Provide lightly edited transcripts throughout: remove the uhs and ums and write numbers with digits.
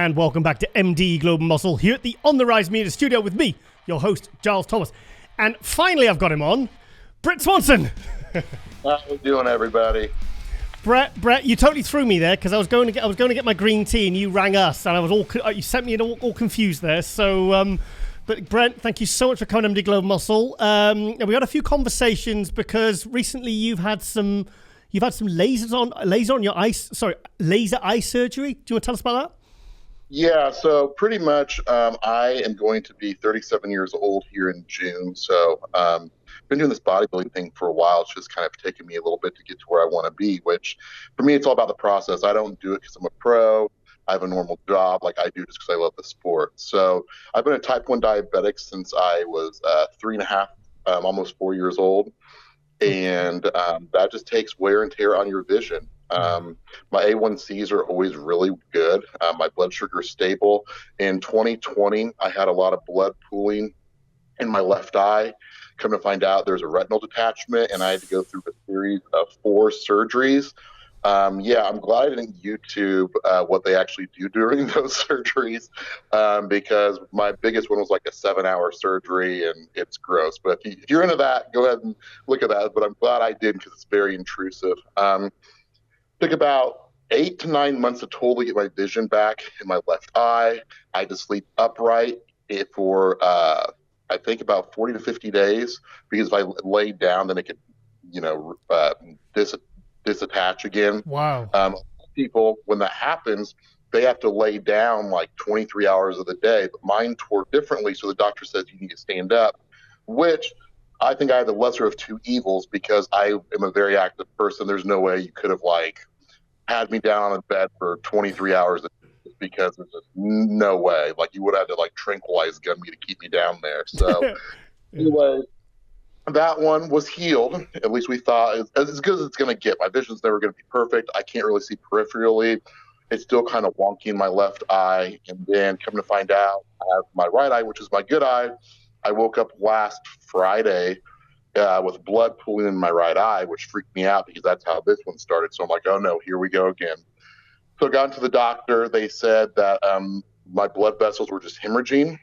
and welcome back to MD Global Muscle here at the On The Rise Media Studio with me, your host, Giles Thomas. And finally I've got him on, Brent Swansen. How you doing, everybody? Brett, you totally threw me there because I was going to get my green tea and you rang us and I was you sent me all confused there. So, but Brent, thank you so much for coming to MD Global Muscle. And we had a few conversations because recently you've had some laser eye surgery. Do you want to tell us about that? Yeah, so pretty much I am going to be 37 years old here in June. So been doing this bodybuilding thing for a while. It's just kind of taken me a little bit to get to where I want to be, which for me, it's all about the process. I don't do it because I'm a pro. I have a normal job like I do just because I love the sport. So I've been a type 1 diabetic since I was 3.5, almost 4 years old. And that just takes wear and tear on your vision. My A1Cs are always really good. My blood sugar is stable. In 2020, I had a lot of blood pooling in my left eye. Come to find out there's a retinal detachment, and I had to go through a series of 4 surgeries. Yeah, I'm glad I didn't YouTube what they actually do during those surgeries, because my biggest one was like a 7-hour surgery, and it's gross. But if you're into that, go ahead and look at that. But I'm glad I did because it's very intrusive. Took about 8 to 9 months to totally get my vision back in my left eye. I had to sleep upright for I think about 40 to 50 days, because if I laid down, then it could, disattach again. Wow. People, when that happens, they have to lay down like 23 hours of the day, but mine tore differently. So the doctor says you need to stand up, which I think I had the lesser of two evils because I am a very active person. There's no way you could have had me down on a bed for 23 hours because there's just no way. Like you would have to tranquilize gun me to keep me down there. So anyway, that one was healed. At least we thought as good as it's going to get. My vision's never going to be perfect. I can't really see peripherally. It's still kind of wonky in my left eye. And then come to find out, I have my right eye, which is my good eye. I woke up last Friday with blood pooling in my right eye, which freaked me out because that's how this one started. So I'm like, oh no, here we go again. So I got into the doctor. They said that my blood vessels were just hemorrhaging.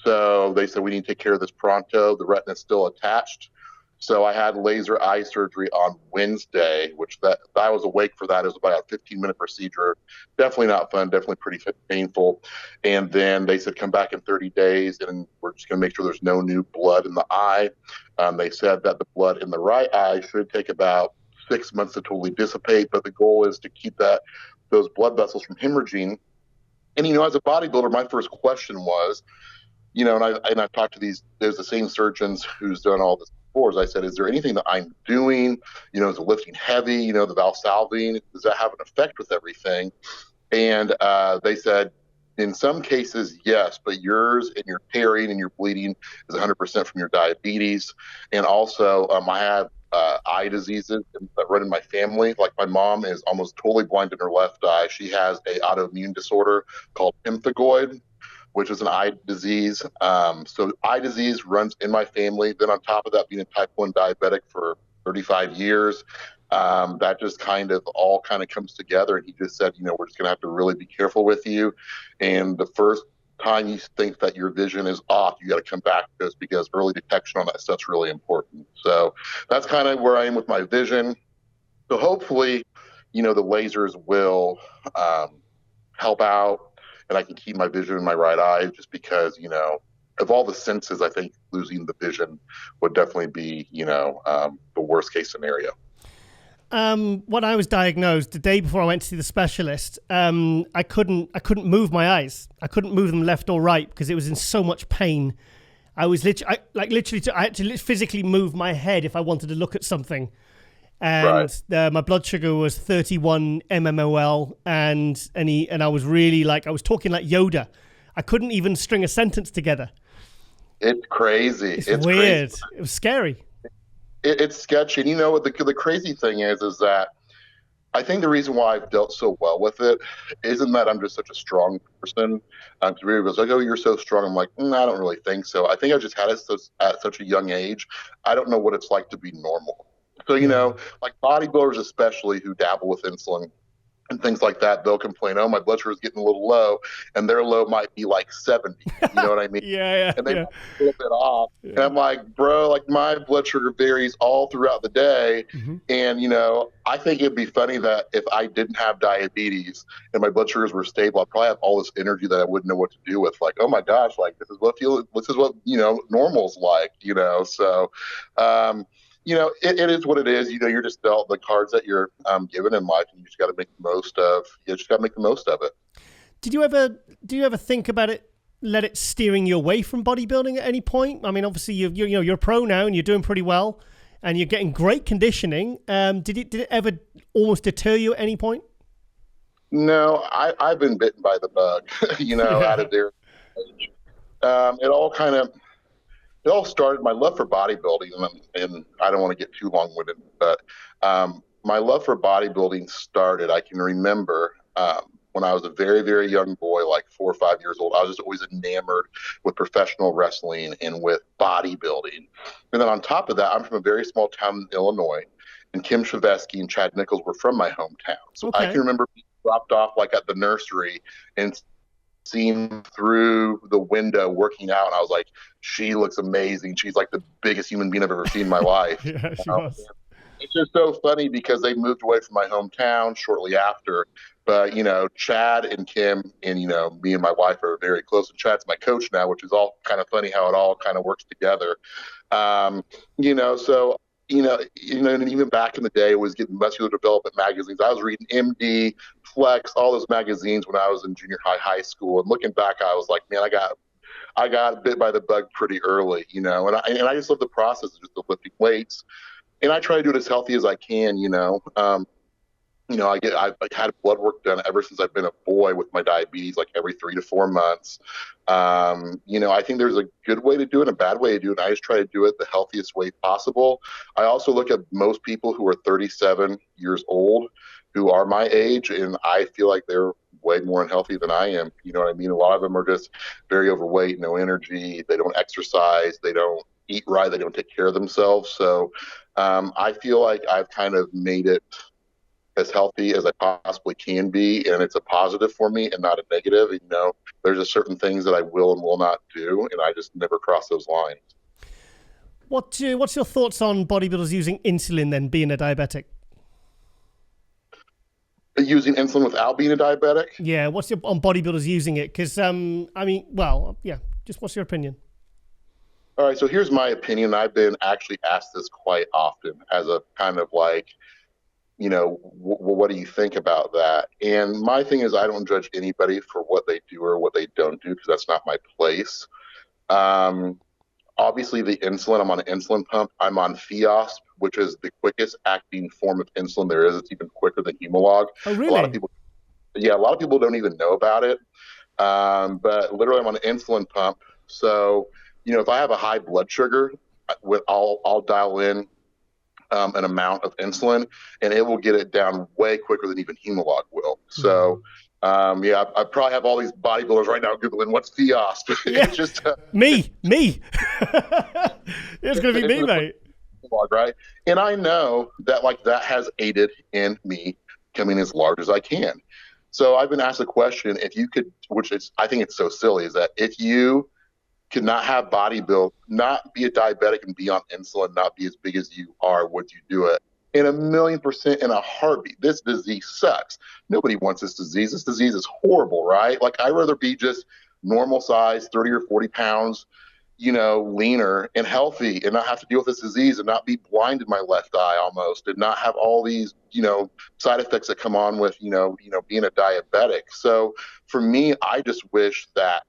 So they said we need to take care of this pronto. The retina is still attached. So I had laser eye surgery on Wednesday, which I was awake for that. It was about a 15-minute procedure. Definitely not fun, definitely pretty painful. And then they said come back in 30 days, and we're just going to make sure there's no new blood in the eye. They said that the blood in the right eye should take about 6 months to totally dissipate, but the goal is to keep those blood vessels from hemorrhaging. And, as a bodybuilder, my first question was, and I've talked to there's the same surgeons who's done all this before. As I said, is there anything that I'm doing? Is the lifting heavy? The valsalving, does that have an effect with everything? And they said, in some cases, yes, but yours and your tearing and your bleeding is 100% from your diabetes. And also, I have eye diseases that run in my family. Like my mom is almost totally blind in her left eye. She has a autoimmune disorder called pemphigoid, which is an eye disease. So eye disease runs in my family. Then on top of that, being a type 1 diabetic for 35 years, that just all comes together. And he just said, we're just going to have to really be careful with you. And the first time you think that your vision is off, you got to come back to this because early detection on that stuff's really important. So that's kind of where I am with my vision. So hopefully, the lasers will help out, and I can keep my vision in my right eye, just because, of all the senses, I think losing the vision would definitely be, the worst case scenario. When I was diagnosed, the day before I went to see the specialist, I couldn't move my eyes. I couldn't move them left or right because it was in so much pain. I was I had to physically move my head if I wanted to look at something. And right. My blood sugar was 31 mmol, and I was really I was talking like Yoda. I couldn't even string a sentence together. It's crazy. It's weird. Crazy. It was scary. It's sketchy. And what the crazy thing is that I think the reason why I've dealt so well with it isn't that I'm just such a strong person. Everybody was like, oh, you're so strong. I'm like, I don't really think so. I think I just had it at such a young age. I don't know what it's like to be normal. So, like bodybuilders especially who dabble with insulin, and things like that, they'll complain, oh, my blood sugar is getting a little low, and their low might be like 70. You know what I mean? Yeah, And they yeah, might be a little bit off. And yeah. I'm like, bro, like my blood sugar varies all throughout the day. Hmm. And, you know, I think it'd be funny that if I didn't have diabetes and my blood sugars were stable, I'd probably have all this energy that I wouldn't know what to do with. Like, oh my gosh, like this is what, you know, normal's like, you know? So, you know, it is what it is. You know, you're just dealt the cards that you're given in life, and you just got to make the most of. You just got to make the most of it. Did you ever do you ever think about it? Let it steering you away from bodybuilding at any point? I mean, obviously you're a pro now and you're doing pretty well, and you're getting great conditioning. Did it ever almost deter you at any point? No, I've been bitten by the bug. You know, Yeah. out of there. It all kind of it all started my love for bodybuilding, and I don't want to get too long-winded, but my love for bodybuilding started. I can remember when I was a very, very young boy, like 4 or 5 years old. I was just always enamored with professional wrestling and with bodybuilding. And then on top of that, I'm from a very small town in Illinois, and Kim Shavesky and Chad Nichols were from my hometown. So I Okay. can remember being dropped off like at the nursery and seen through the window working out, and I was like, she looks amazing. She's like the biggest human being I've ever seen in my life. Yeah, she You know? was. It's just so funny because they moved away from my hometown shortly after. But you know, Chad and Kim and you know, me and my wife are very close. And Chad's my coach now, which is all kind of funny how it all kind of works together. You know, so and even back in the day, it was getting muscular development magazines. I was reading MD, Flex, all those magazines when I was in junior high school. And looking back, I was like, man, I got bit by the bug pretty early, you know. And I just love the process of just of lifting weights, and I try to do it as healthy as I can, you know. I've had blood work done ever since I've been a boy with my diabetes, like every 3 to 4 months. You know, I think there's a good way to do it and a bad way to do it. And I just try to do it the healthiest way possible. I also look at most people who are 37 years old who are my age, and I feel like they're way more unhealthy than I am. You know what I mean? A lot of them are just very overweight, no energy. They don't exercise. They don't eat right. They don't take care of themselves. So I feel like I've kind of made it as healthy as I possibly can be, and it's a positive for me and not a negative. You know, there's just certain things that I will and will not do, and I just never cross those lines. What's your thoughts on bodybuilders using insulin then, being a diabetic? Using insulin without being a diabetic? Yeah, what's your on bodybuilders using it? Because I mean, well, yeah, just what's your opinion? All right, so here's my opinion. I've been actually asked this quite often as a kind of like, you know, what do you think about that? And my thing is, I don't judge anybody for what they do or what they don't do because that's not my place. Um, Obviously, the insulin, I'm on an insulin pump. I'm on Fiasp, which is the quickest acting form of insulin there is. It's even quicker than Humalog. Oh, A lot of really? people, yeah, a lot of people don't even know about it. But literally, I'm on an insulin pump. So, you know, if I have a high blood sugar, I'll dial in an amount of insulin, and it will get it down way quicker than even Humalog will. So, yeah, I probably have all these bodybuilders right now Googling what's Fiasp. Yeah, It's just me. It's gonna be me, it's mate. Humalog, right? And I know that like that has aided in me becoming as large as I can. So I've been asked a question: if you could, which is I think it's so silly, is that if you could not have body build, not be a diabetic and be on insulin, not be as big as you are, would you do it? In a million percent in a heartbeat. This disease sucks. Nobody wants this disease. This disease is horrible, right? Like I'd rather be just normal size, 30 or 40 pounds, you know, leaner and healthy and not have to deal with this disease and not be blind in my left eye almost and not have all these, you know, side effects that come on with, being a diabetic. So for me, I just wish that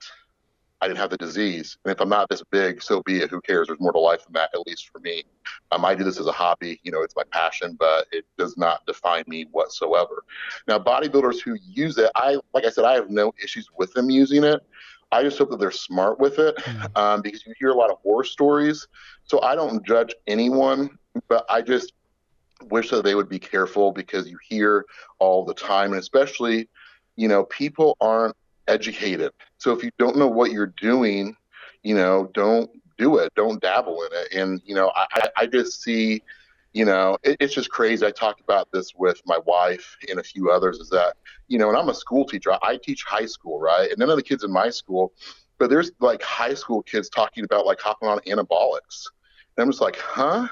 I didn't have the disease. And if I'm not this big, so be it. Who cares? There's more to life than that, at least for me. I do this as a hobby. You know, it's my passion, but it does not define me whatsoever. Now, bodybuilders who use it, like I said, I have no issues with them using it. I just hope that they're smart with it because you hear a lot of horror stories. So I don't judge anyone, but I just wish that they would be careful because you hear all the time, and especially, you know, people aren't educated. So if you don't know what you're doing, you know, don't do it. Don't dabble in it. And, you know, I just see, It's just crazy. I talked about this with my wife and a few others is that, and I'm a school teacher. I teach high school, right? And none of the kids in my school, but there's like high school kids talking about like hopping on anabolics. And I'm just like, huh?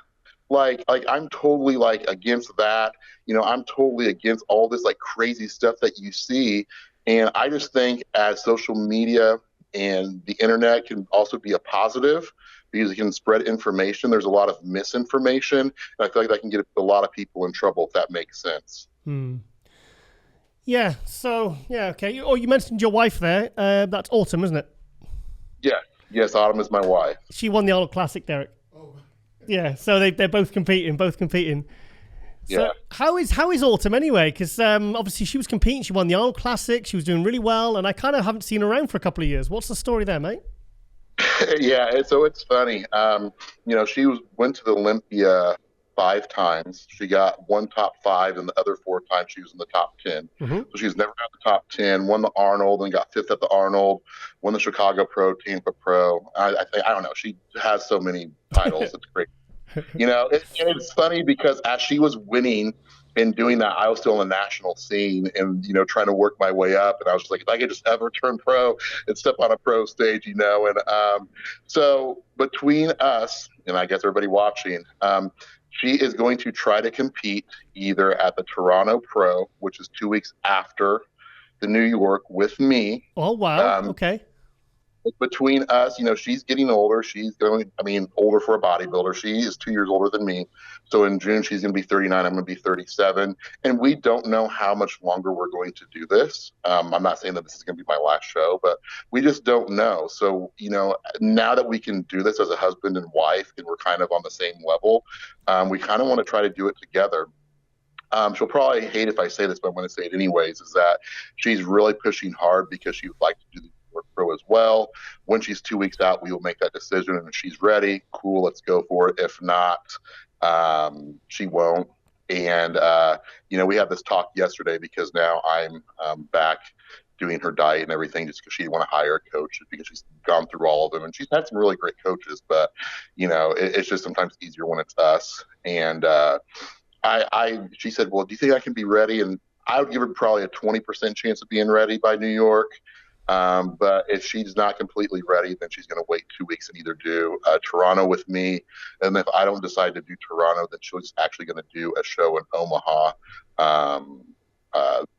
Like I'm totally like against that. I'm totally against all this like crazy stuff that you see. And I just think as social media and the internet can also be a positive because it can spread information. There's a lot of misinformation, and I feel like that can get a lot of people in trouble if that makes sense. Yeah. So yeah. Okay. Oh, you mentioned your wife there. That's Autumn, isn't it? Yeah. Yes. Autumn is my wife. She won the Arnold Classic, Derek. Yeah. So they're both competing. So Yeah. how is Autumn anyway? Because obviously she was competing. She won the Arnold Classic. She was doing really well, and I kind of haven't seen her around for a couple of years. What's the story there, mate? Yeah, so it's funny. She went to the Olympia 5 times. She got one top 5, and the other 4 times she was in the top 10. So she's never got the top 10. Won the Arnold, and got 5th at the Arnold. Won the Chicago Pro, Tampa Pro. I don't know. She has so many titles. It's great. And it's funny because as she was winning and doing that, I was still in the national scene and, trying to work my way up. And I was just like, if I could just ever turn pro and step on a pro stage, And so between us, and I guess everybody watching, she is going to try to compete either at the Toronto Pro, which is 2 weeks after the New York with me. Oh, wow. Okay. Between us, she's getting older. Older for a bodybuilder. She is 2 years older than me. So in June, she's going to be 39. I'm going to be 37. And we don't know how much longer we're going to do this. I'm not saying that this is going to be my last show, but we just don't know. So, now that we can do this as a husband and wife, and we're kind of on the same level, we kind of want to try to do it together. She'll probably hate if I say this, but I'm going to say it anyways, is that she's really pushing hard because she would like to do the Pro as well. When she's 2 weeks out, we will make that decision, and if she's ready, cool, let's go for it. If not, she won't. And we had this talk yesterday because now I'm back doing her diet and everything, just because she didn't want to hire a coach because she's gone through all of them, and she's had some really great coaches, but it's just sometimes easier when it's us. And she said, well, do you think I can be ready? And I would give her probably a 20% chance of being ready by New York. But if she's not completely ready, then she's going to wait 2 weeks and either do Toronto with me. And if I don't decide to do Toronto, then she's actually going to do a show in Omaha,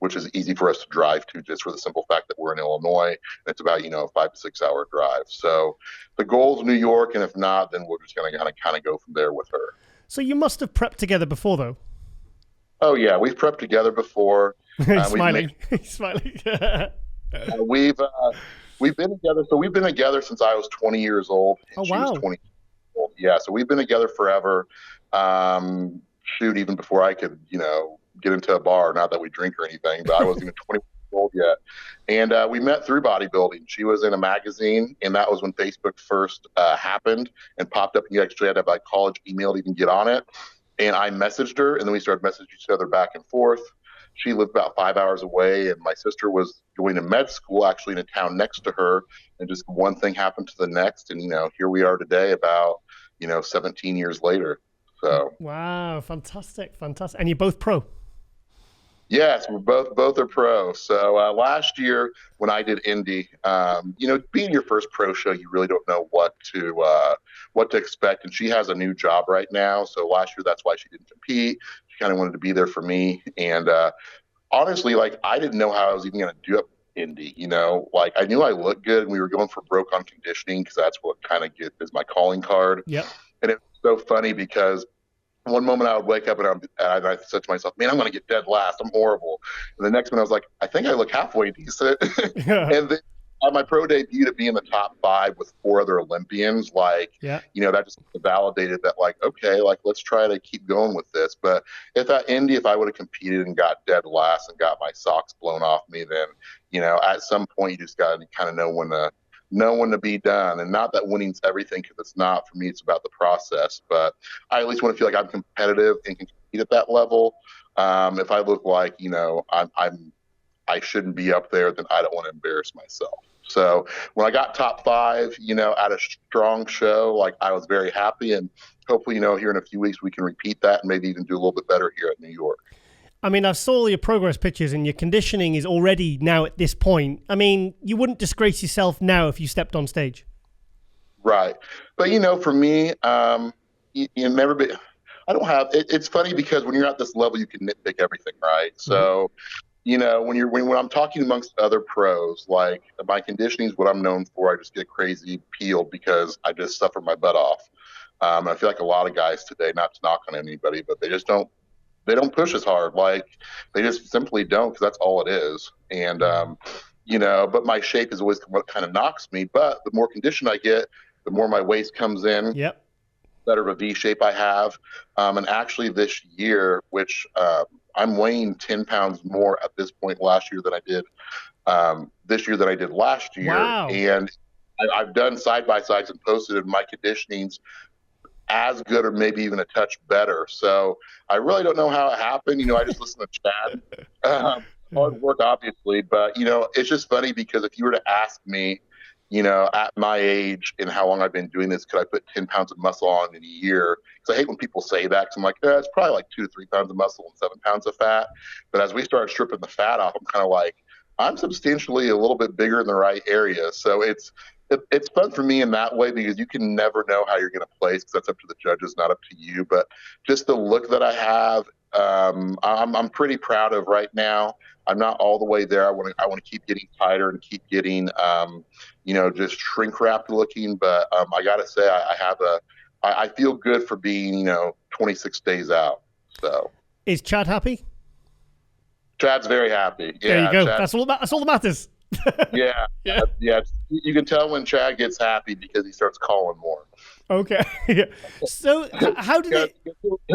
which is easy for us to drive to just for the simple fact that we're in Illinois. And it's about, a 5 to 6 hour drive. So the goal is New York. And if not, then we're just going to kind of go from there with her. So you must have prepped together before, though. Oh, yeah. We've prepped together before. Smiling. Smiling. We've been together. So we've been together since I was 20 years old. And she was 20 years old. Yeah. So we've been together forever. Even before I could, get into a bar. Not that we drink or anything, but I wasn't even 20 years old yet. And we met through bodybuilding. She was in a magazine, and that was when Facebook first happened and popped up. And you actually had to have like college email to even get on it. And I messaged her, and then we started messaging each other back and forth. She lived about 5 hours away, and my sister was going to med school actually in a town next to her. And just one thing happened to the next. And, here we are today about, 17 years later. So. Wow. Fantastic. And you're both pro. Yes, we're both are pro. So last year when I did Indy, being your first pro show, you really don't know what to expect. And she has a new job right now. So last year, that's why she didn't compete. She kind of wanted to be there for me. And honestly, I didn't know how I was even going to do it Indy. I knew I looked good, and we were going for broke on conditioning because that's what kind of is my calling card. Yep. And it was so funny because one moment I would wake up and I said to myself, man, I'm going to get dead last. I'm horrible. And the next one I was like, I think I look halfway decent. And then on my pro debut to be in the top 5 with 4 other Olympians, that just validated that okay, let's try to keep going with this. But if I would have competed and got dead last and got my socks blown off me, then, at some point you just got to kind of know when to be done. And not that winning's everything, because it's not. For me, it's about the process. But I at least want to feel like I'm competitive and can compete at that level. If I look like, I shouldn't be up there, then I don't want to embarrass myself. So when I got top 5, at a strong show, like I was very happy, and hopefully, here in a few weeks we can repeat that and maybe even do a little bit better here at New York. I mean, I saw your progress pictures and your conditioning is already now at this point. I mean, you wouldn't disgrace yourself now if you stepped on stage. Right. But, for me, never be, I don't have, it's funny because when you're at this level, you can nitpick everything, right? So, when I'm talking amongst other pros, like my conditioning is what I'm known for. I just get crazy peeled because I just suffer my butt off. I feel like a lot of guys today, not to knock on anybody, but they don't push as hard. Like they just simply don't, because that's all it is. And, but my shape is always what kind of knocks me. But the more conditioned I get, the more my waist comes in. Yep. Better of a V shape I have. And actually this year, which I'm weighing 10 pounds more at this point last year than I did this year than I did last year. Wow. And I've done side-by-sides and posted, and my conditioning's as good or maybe even a touch better. So I really don't know how it happened. I just listen to Chad. Hard work, obviously. But, it's just funny because if you were to ask me, at my age and how long I've been doing this, could I put 10 pounds of muscle on in a year? Because I hate when people say that, because I'm like, it's probably like 2 to 3 pounds of muscle and 7 pounds of fat. But as we start stripping the fat off, I'm kind of like, I'm substantially a little bit bigger in the right area. So it's fun for me in that way, because you can never know how you're going to place, because that's up to the judges, not up to you. But just the look that I have, I'm pretty proud of right now. I'm not all the way there. I want to keep getting tighter and keep getting, just shrink wrapped looking. But I got to say, I feel good for being, 26 days out. So is Chad happy? Chad's very happy. Yeah, there you go. Chad, that's all that matters. yeah. You can tell when Chad gets happy because he starts calling more. Okay. So how did it?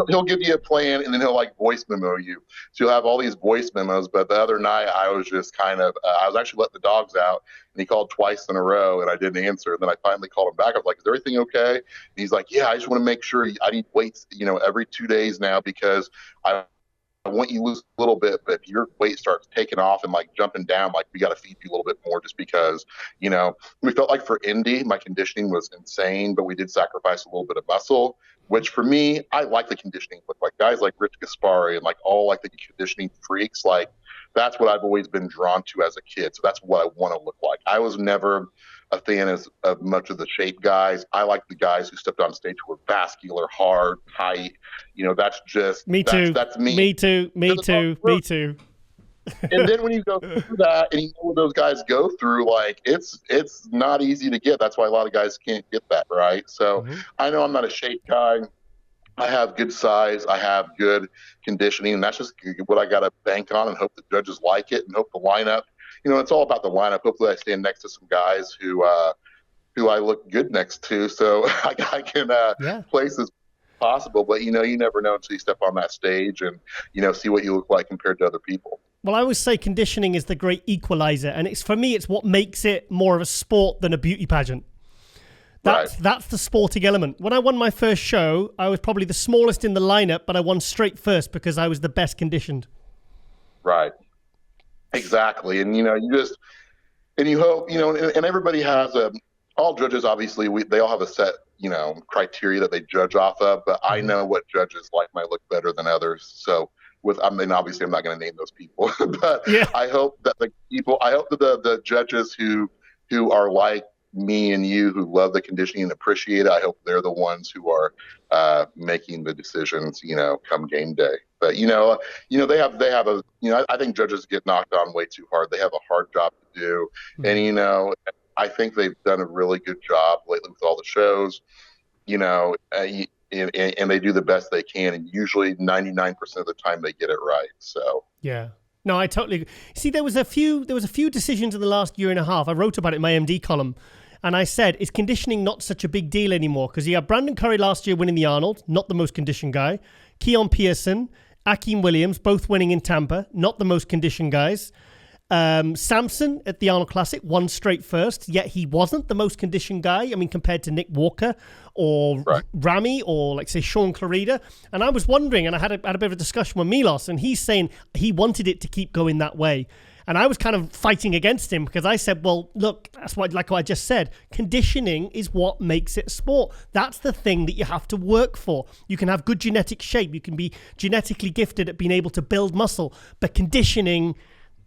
He'll give you a plan, and then he'll like voice memo you. So you'll have all these voice memos. But the other night I was just kind of, I was actually letting the dogs out, and he called twice in a row, and I didn't answer. And then I finally called him back. I was like, "Is everything okay?" And he's like, "Yeah, I just want to make sure. I need weights, every 2 days now, because I want you to lose a little bit, but if your weight starts taking off and like jumping down, like we got to feed you a little bit more, just because, we felt like for Indy, my conditioning was insane, but we did sacrifice a little bit of muscle, which for me, I like the conditioning look. Like guys like Rich Gaspari and like all like the conditioning freaks, like that's what I've always been drawn to as a kid. So that's what I want to look like. I was never a fan of much of the shape guys. I like the guys who stepped on stage who were vascular, hard, tight. That's just me too. That's me. Me too. And then when you go through that and you know what those guys go through, like it's not easy to get. That's why a lot of guys can't get that, right? So I know I'm not a shape guy. I have good size. I have good conditioning, and that's just what I got to bank on and hope the judges like it and hope the lineup. It's all about the lineup. Hopefully I stand next to some guys who I look good next to, so I can place as possible. But, you never know until you step on that stage and, see what you look like compared to other people. Well, I always say conditioning is the great equalizer. And for me, it's what makes it more of a sport than a beauty pageant. That's the sporting element. When I won my first show, I was probably the smallest in the lineup, but I won straight first because I was the best conditioned. Right. Exactly. And, you hope, and everybody has all judges, obviously, they all have a set, criteria that they judge off of, but I know what judges like my look better than others. So obviously I'm not going to name those people, but I hope that the judges who are like me and you, who love the conditioning and appreciate it, I hope they're the ones who are making the decisions, come game day. But they have a I think judges get knocked on way too hard. They have a hard job to do, and I think they've done a really good job lately with all the shows, and they do the best they can, and usually 99% of the time they get it right. So yeah. No, I totally see. There was a few decisions in the last year and a half. I wrote about it in my MD column, and I said, is conditioning not such a big deal anymore? Because you have Brandon Curry last year winning the Arnold, not the most conditioned guy. Keon Pearson, Akeem Williams, both winning in Tampa, not the most conditioned guys. Samson at the Arnold Classic won straight first, yet he wasn't the most conditioned guy. I mean, compared to Nick Walker or Rami or, like, say, Sean Clarida. And I was wondering, and I had a bit of a discussion with Milos, and he's saying he wanted it to keep going that way. And I was kind of fighting against him because I said, well, look, that's what, like what I just said, conditioning is what makes it a sport. That's the thing that you have to work for. You can have good genetic shape. You can be genetically gifted at being able to build muscle, but conditioning,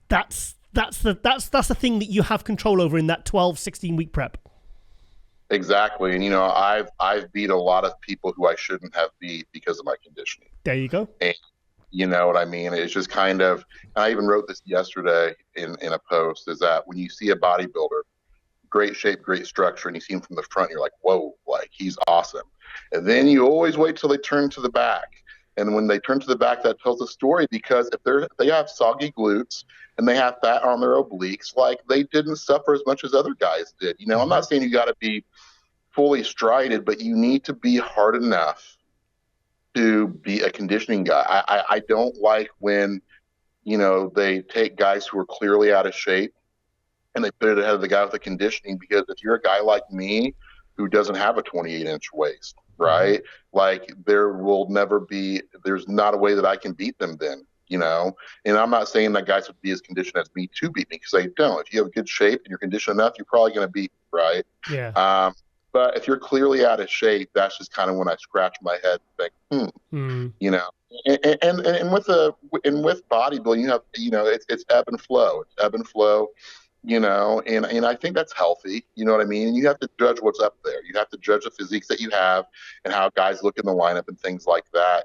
that's the thing that you have control over in that 12, 16-week prep. Exactly. And, I've beat a lot of people who I shouldn't have beat because of my conditioning. There you go. And you know what I mean? It's just kind of, and I even wrote this yesterday in a post, is that when you see a bodybuilder, great shape, great structure, and you see him from the front, you're like, whoa, like he's awesome. And then you always wait till they turn to the back. And when they turn to the back, that tells a story, because if they have soggy glutes and they have fat on their obliques, like they didn't suffer as much as other guys did. I'm not saying you got to be fully strided, but you need to be hard enough to be a conditioning guy. I don't like when, they take guys who are clearly out of shape and they put it ahead of the guy with the conditioning, because if you're a guy like me who doesn't have a 28-inch waist, right? Like there's not a way that I can beat them then, and I'm not saying that guys would be as conditioned as me to beat me, because they don't. If you have a good shape and you're conditioned enough, you're probably going to beat me, right? Yeah. But if you're clearly out of shape, that's just kind of when I scratch my head and think, And with bodybuilding, you have, it's ebb and flow. It's ebb and flow, and I think that's healthy. You know what I mean? And you have to judge what's up there. You have to judge the physiques that you have and how guys look in the lineup and things like that,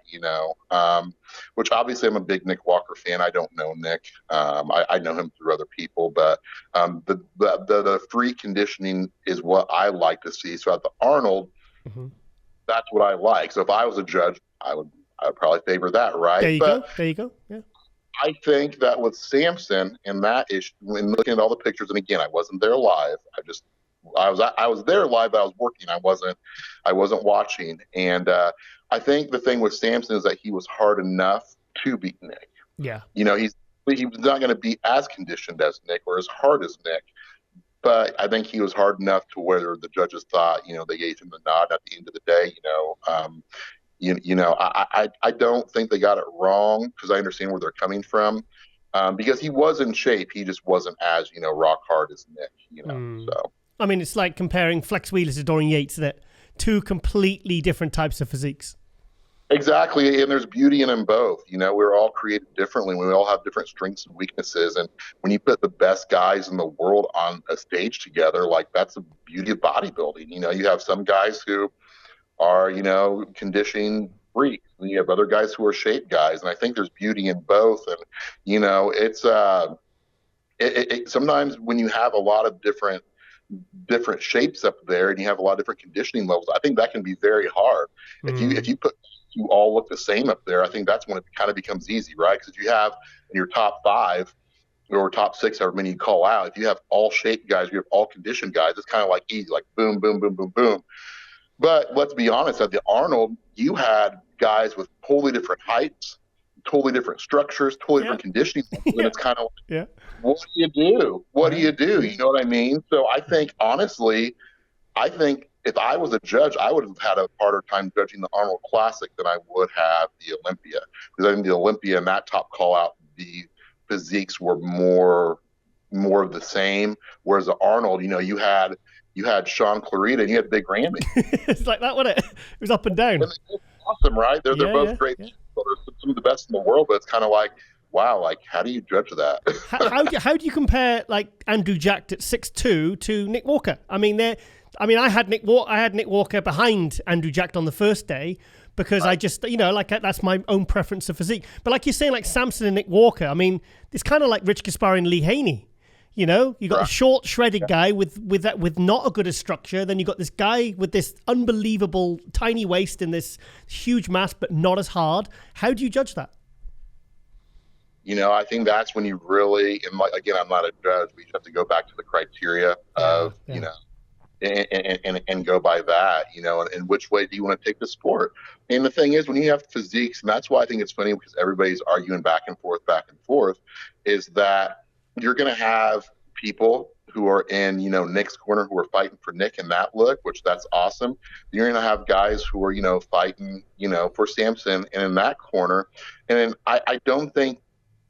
which obviously I'm a big Nick Walker fan. I don't know Nick. I know him through other people, but the free conditioning is what I like to see. So at the Arnold, that's what I like. So if I was a judge, I would probably favor that, right? There you go. Yeah. I think that with Samson and that issue, when looking at all the pictures, and again, I wasn't there live. I was there live, but I was working. I wasn't watching. And I think the thing with Samson is that he was hard enough to beat Nick. Yeah. He was not going to be as conditioned as Nick or as hard as Nick, but I think he was hard enough to where the judges thought, they gave him the nod. At the end of the day, I don't think they got it wrong, because I understand where they're coming from, because he was in shape. He just wasn't as, rock hard as Nick, so. I mean, it's like comparing Flex Wheeler to Dorian Yates, isn't it? Two completely different types of physiques. Exactly, and there's beauty in them both. We're all created differently. We all have different strengths and weaknesses, and when you put the best guys in the world on a stage together, like that's the beauty of bodybuilding. You have some guys who are, conditioning freaks, and you have other guys who are shape guys, and I think there's beauty in both. And it's sometimes when you have a lot of different shapes up there and you have a lot of different conditioning levels, I think that can be very hard. If you put you all look the same up there, I think that's when it kind of becomes easy, right? Because if you have in your top 5 or top 6, however many you call out, if you have all shape guys, you have all conditioned guys, it's kind of like easy, like boom, boom, boom, boom, boom. But let's be honest, at the Arnold, you had guys with totally different heights, totally different structures, totally different conditioning. And it's kind of like, what do you do? What do you do? You know what I mean? So I think, honestly, if I was a judge, I would have had a harder time judging the Arnold Classic than I would have the Olympia. Because I think the Olympia and that top call out, the physiques were more of the same. Whereas the Arnold, you had Sean Clarita and you had Big Randy. It's like that, wasn't it? It was up and down. Awesome, right? They're both great people. They're some of the best in the world, but it's kind of like, wow, like how do you judge that? how do you compare like Andrew Jacked at 6'2" to Nick Walker? I mean, I had Nick Walker behind Andrew Jacked on the first day, because I just, that's my own preference of physique. But like you're saying, like Samson and Nick Walker, I mean, it's kind of like Rich Gaspari and Lee Haney. You got a short, shredded guy with not a good a structure. Then you got this guy with this unbelievable tiny waist and this huge mass, but not as hard. How do you judge that? I think that's when you really, and like, again, I'm not a judge, but you have to go back to the criteria of, and go by that, and which way do you want to take the sport? And the thing is, when you have physiques, and that's why I think it's funny, because everybody's arguing back and forth, is that you're going to have people who are in, Nick's corner who are fighting for Nick in that look, which that's awesome. You're going to have guys who are, fighting, for Samson and in that corner. And I don't think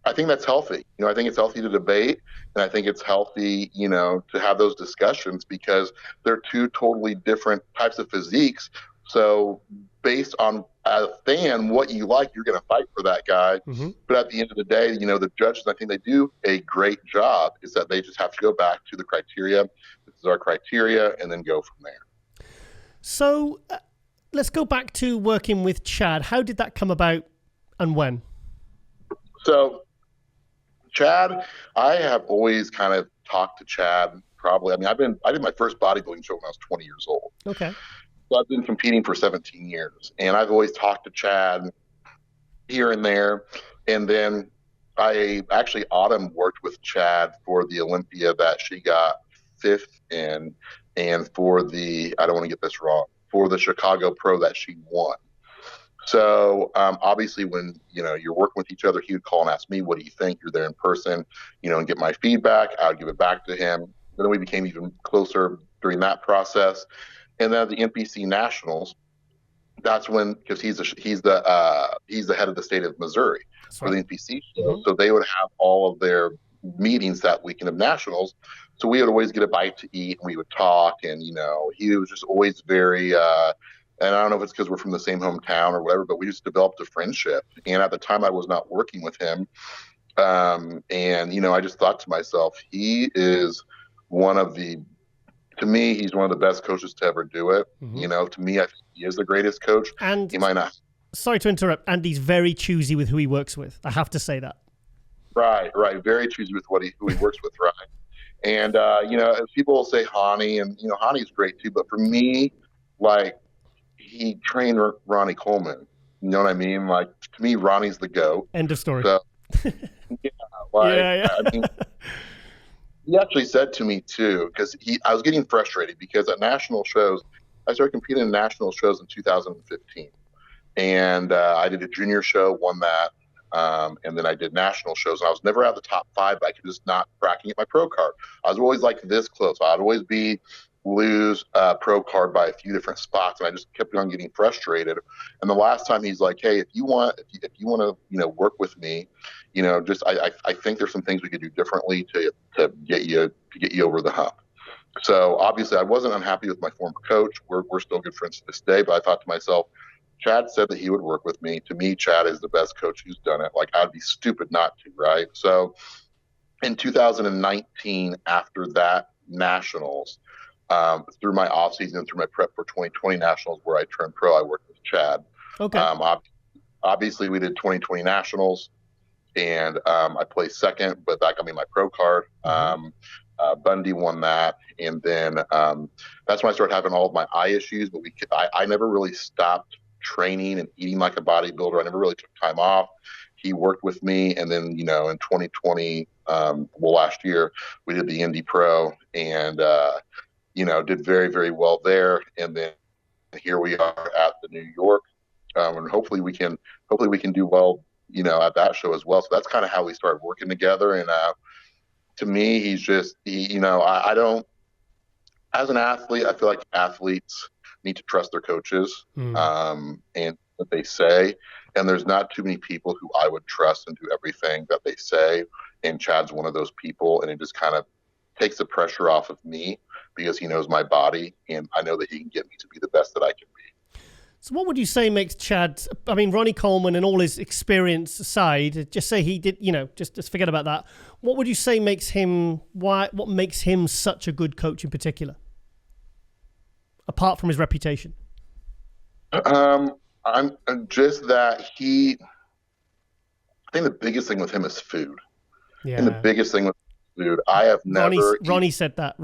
I think that's healthy. I think it's healthy to debate, and I think it's healthy, to have those discussions because they're two totally different types of physiques. So based on as a fan, what you like, you're going to fight for that guy. Mm-hmm. But at the end of the day, the judges, I think they do a great job. Is that they just have to go back to the criteria. This is our criteria, and then go from there. So let's go back to working with Chad. How did that come about, and when? So Chad, I have always kind of talked to Chad. Probably, I did my first bodybuilding show when I was 20 years old. Okay. So I've been competing for 17 years, and I've always talked to Chad here and there. And then Autumn worked with Chad for the Olympia that she got fifth in, and for the, I don't want to get this wrong, for the Chicago Pro that she won. So obviously when, you're working with each other, he would call and ask me, what do you think? You're there in person, and get my feedback. I would give it back to him. And then we became even closer during that process. And then at the NPC Nationals, that's when, because he's the head of the state of Missouri for the NPC show. Mm-hmm. So they would have all of their meetings that weekend of Nationals. So we would always get a bite to eat, and we would talk. And, he was just always very, and I don't know if it's because we're from the same hometown or whatever, but we just developed a friendship. And at the time I was not working with him. And, I just thought to myself, to me, he's one of the best coaches to ever do it. Mm-hmm. To me, I think he is the greatest coach. And he might not. Sorry to interrupt. And he's very choosy with who he works with. I have to say that. Right. Very choosy with who he works with. Right. And, people will say Hani, and, Hani's great too. But for me, he trained Ronnie Coleman. You know what I mean? To me, Ronnie's the GOAT. End of story. So, yeah. He actually said to me too, because I was getting frustrated because at national shows, I started competing in national shows in 2015, and I did a junior show, won that, and then I did national shows. And I was never out of the top 5, but I could just not cracking at my pro card. I was always this close. I'd always lose pro card by a few different spots, and I just kept on getting frustrated. And the last time he's like, hey, if you want to work with me, I think there's some things we could do differently to get you over the hump. So obviously I wasn't unhappy with my former coach. We're still good friends to this day, but I thought to myself, Chad said that he would work with me. To me, Chad is the best coach who's done it. I'd be stupid not to, right? So in 2019, after that nationals, through my off season and through my prep for 2020 nationals where I turned pro, I worked with Chad. Okay. Obviously we did 2020 nationals, and I placed second, but that got me my pro card. Bundy won that, and then that's when I started having all of my eye issues. But I never really stopped training and eating like a bodybuilder. I never really took time off. He worked with me, and then in 2020, last year we did the Indy Pro, and did very, very well there. And then here we are at the New York, and hopefully we can do well, at that show as well. So that's kind of how we started working together. And to me, he's just, I don't, as an athlete, I feel like athletes need to trust their coaches and what they say. And there's not too many people who I would trust and do everything that they say. And Chad's one of those people, and it just kind of takes the pressure off of me because he knows my body, and I know that he can get me to be the best that I can be. So what would you say makes Chad, Ronnie Coleman and all his experience aside, just say he did, just forget about that. What would you say makes him, what makes him such a good coach in particular? Apart from his reputation. I'm just that I think the biggest thing with him is food. Yeah. And the biggest thing with food, I have never. Ronnie said that.